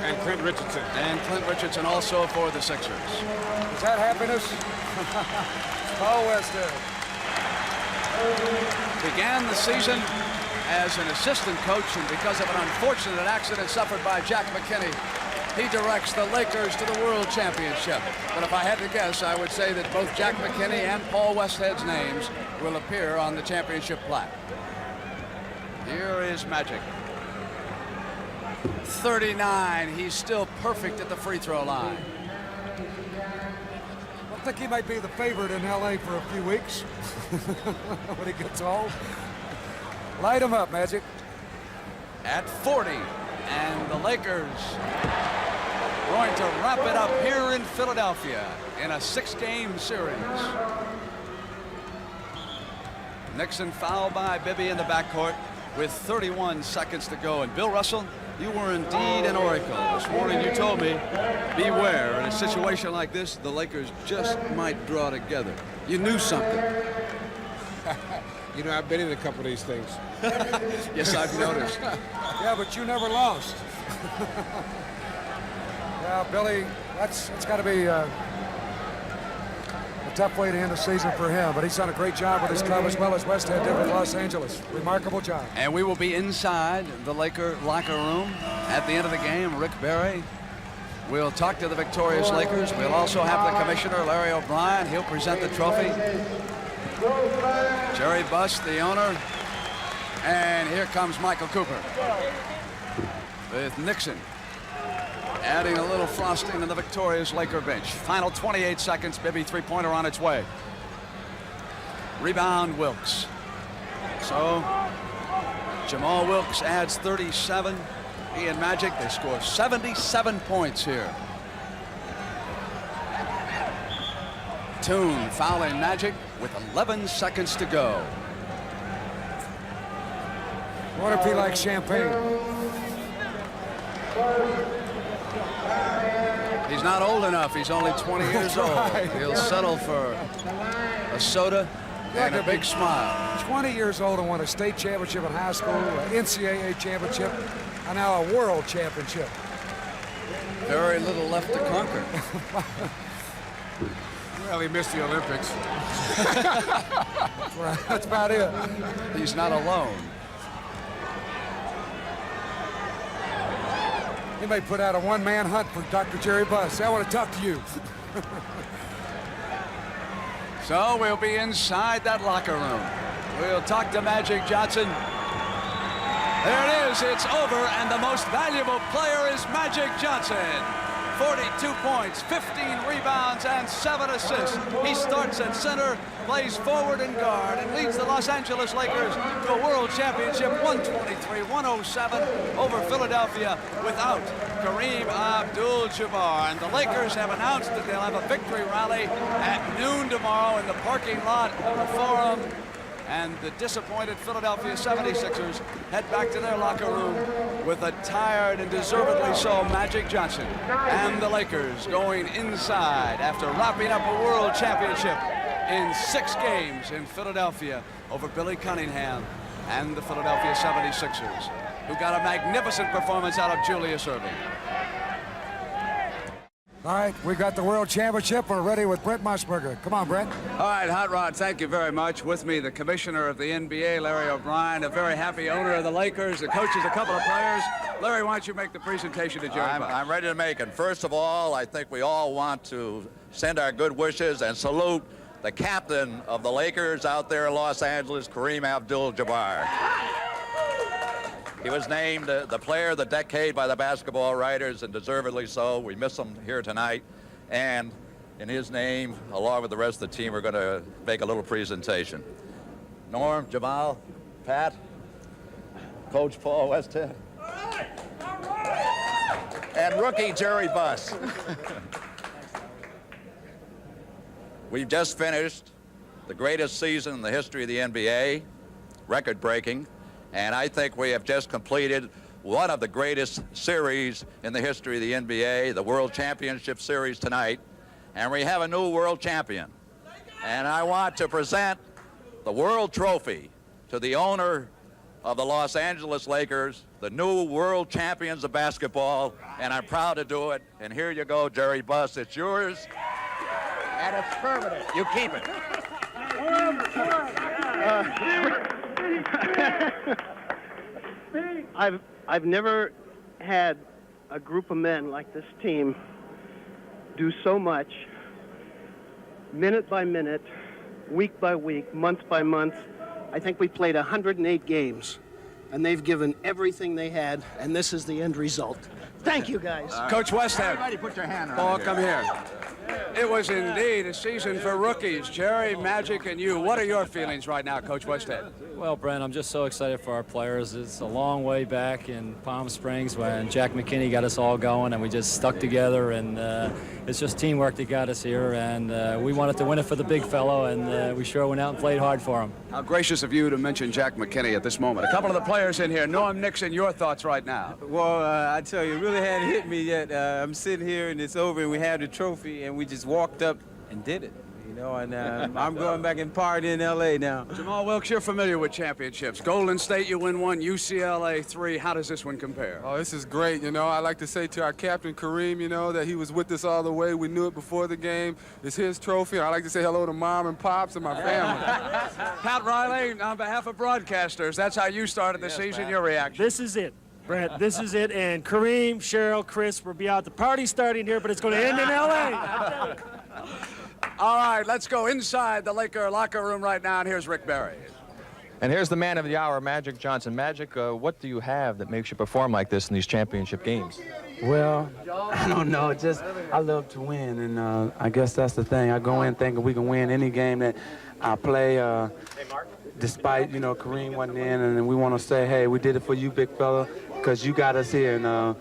S4: And Clint Richardson.
S1: And Clint Richardson also for the Sixers.
S2: Is that happiness? Paul Westhead.
S1: Began the season as an assistant coach, and because of an unfortunate accident suffered by Jack McKinney, he directs the Lakers to the World Championship. But if I had to guess, I would say that both Jack McKinney and Paul Westhead's names will appear on the championship plaque. Here is Magic. 39. He's still perfect at the free throw line.
S2: I think he might be the favorite in LA for a few weeks when he gets home. Light him up, Magic.
S1: At 40. And the Lakers going to wrap it up here in Philadelphia in a 6-game series. Nixon fouled by Bibby in the backcourt with 31 seconds to go. And Bill Russell, you were indeed an oracle. This morning you told me, beware, in a situation like this, the Lakers just might draw together. You knew something.
S4: You know, I've been in a couple of these things.
S1: Yes, I've noticed.
S2: Yeah, but you never lost. Yeah, Billy, that's got to be a tough way to end the season for him, but he's done a great job with his club as well as Westhead did with Los Angeles. Remarkable job.
S1: And we will be inside the Laker locker room at the end of the game. Rick Barry We'll talk to the victorious Lakers. We'll also have the commissioner, Larry O'Brien. He'll present the trophy. Jerry Buss, the owner. And here comes Michael Cooper with Nixon adding a little frosting to the victorious Laker bench. Final 28 seconds. Bibby three-pointer on its way. Rebound, Wilkes. So Jamal Wilkes adds 37. He and Magic, they score 77 points here. Toon fouling Magic with 11 seconds to go.
S2: What if he likes champagne?
S1: He's not old enough. He's only 20 years old. He'll settle for a soda and a big smile.
S2: 20 years old and won a state championship in high school, an NCAA championship, and now a world championship.
S1: Very little left to conquer.
S4: Well, he missed the Olympics.
S2: That's about it.
S1: He's not alone.
S2: He may put out a one-man hunt for Dr. Jerry Buss. I want to talk to you.
S1: So we'll be inside that locker room. We'll talk to Magic Johnson. There it is. It's over, and the most valuable player is Magic Johnson. 42 points, 15 rebounds, and 7 assists. He starts at center, plays forward and guard, and leads the Los Angeles Lakers to a world championship 123-107 over Philadelphia without Kareem Abdul-Jabbar. And the Lakers have announced that they'll have a victory rally at noon tomorrow in the parking lot of the Forum. And the disappointed Philadelphia 76ers head back to their locker room with a tired and deservedly so Magic Johnson. And the Lakers going inside after wrapping up a world championship in 6 games in Philadelphia over Billy Cunningham and the Philadelphia 76ers, who got a magnificent performance out of Julius Erving.
S2: All right, we got the world championship. We're ready with Brent Musburger. Come on, Brent.
S1: All right, Hot Rod, thank you very much. With me, the commissioner of the NBA, Larry O'Brien, a very happy owner of the Lakers, the coaches, a couple of players. Larry, why don't you make the presentation to Jerry Buss?
S7: I'm ready to make it. First of all, I think we all want to send our good wishes and salute the captain of the Lakers out there in Los Angeles, Kareem Abdul-Jabbar. He was named the player of the decade by the basketball writers, and deservedly so. We miss him here tonight. And in his name, along with the rest of the team, we're going to make a little presentation. Norm, Jamal, Pat, Coach Paul Westhead, and rookie Jerry Buss. We've just finished the greatest season in the history of the NBA, record-breaking. And I think we have just completed one of the greatest series in the history of the NBA, the World Championship Series tonight. And we have a new world champion. And I want to present the World Trophy to the owner of the Los Angeles Lakers, the new world champions of basketball. And I'm proud to do it. And here you go, Jerry Buss. It's yours. And it's permanent. You keep it.
S8: I've never had a group of men like this team do so much, minute by minute, week by week, month by month. I think we played 108 games, and they've given everything they had, and this is the end result. Thank you, guys.
S1: Coach Westhead.
S7: Everybody put your hand
S1: Paul,
S7: around
S1: come here. It was indeed a season for rookies. Jerry, Magic, and you. What are your feelings right now, Coach Westhead?
S9: Well, Brent, I'm just so excited for our players. It's a long way back in Palm Springs when Jack McKinney got us all going, and we just stuck together, and it's just teamwork that got us here, and we wanted to win it for the big fellow, and we sure went out and played hard for him.
S1: How gracious of you to mention Jack McKinney at this moment. A couple of the players in here. Norm Nixon, your thoughts right now.
S10: Well, I tell you, it really hadn't hit me yet. I'm sitting here, and it's over, and we have the trophy, and we just walked up and did it. You know, and I'm going back and party in L.A. now.
S1: Jamal Wilkes, you're familiar with championships. Golden State, you win 1, UCLA 3. How does this one compare?
S3: Oh, this is great. You know, I like to say to our captain, Kareem, you know, that he was with us all the way. We knew it before the game. It's his trophy. I like to say hello to Mom and Pops and my family.
S1: Pat Riley, on behalf of broadcasters, that's how you started the season. Pat. Your reaction?
S11: This is it. Brent, this is it, and Kareem, Cheryl, Chris will be out. The party's starting here, but it's going to end in L.A.
S1: All right, let's go inside the Laker locker room right now, and here's Rick Barry.
S12: And here's the man of the hour, Magic Johnson. Magic, what do you have that makes you perform like this in these championship games?
S10: Well, I don't know. Just I love to win, and I guess that's the thing. I go in thinking we can win any game that I play. Despite, you know, Kareem wasn't in, and we want to say, hey, we did it for you, big fella, because you got us here, and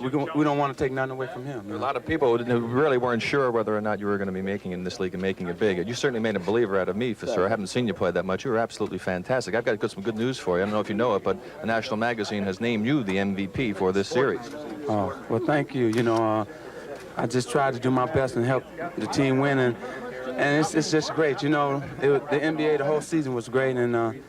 S10: we don't want to take nothing away from him.
S12: A lot of people who really weren't sure whether or not you were going to be making in this league and making it big. You certainly made a believer out of me, for sure. I haven't seen you play that much. You were absolutely fantastic. I've got some good news for you. I don't know if you know it, but a national magazine has named you the MVP for this series.
S10: Oh, well, thank you. You know, I just tried to do my best and help the team win, and it's just great. You know, the NBA, the whole season was great, and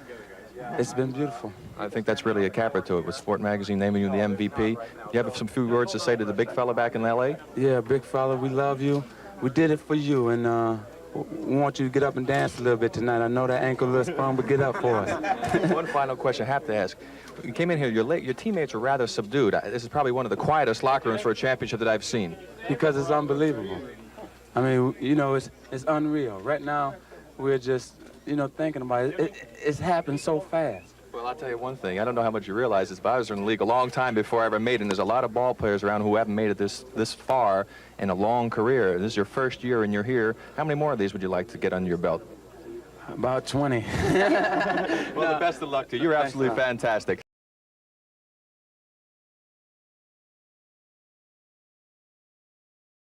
S10: it's been beautiful.
S12: I think that's really a capper to it, with Sport Magazine naming you the MVP. You have some few words to say to the big fella back in L.A.?
S10: Yeah, big fella, we love you. We did it for you, and we want you to get up and dance a little bit tonight. I know that ankle looks sprung, but get up for us.
S12: One final question I have to ask. You came in here, your teammates are rather subdued. This is probably one of the quietest locker rooms for a championship that I've seen.
S10: Because it's unbelievable. I mean, you know, it's unreal. Right now, we're just, you know, thinking about it. It's happened so fast.
S12: Well, I'll tell you one thing. I don't know how much you realize this, but I was in the league a long time before I ever made it, and there's a lot of ball players around who haven't made it this far in a long career. This is your first year, and you're here. How many more of these would you like to get under your belt?
S10: About 20.
S12: Well, the best of luck to you. You're absolutely fantastic.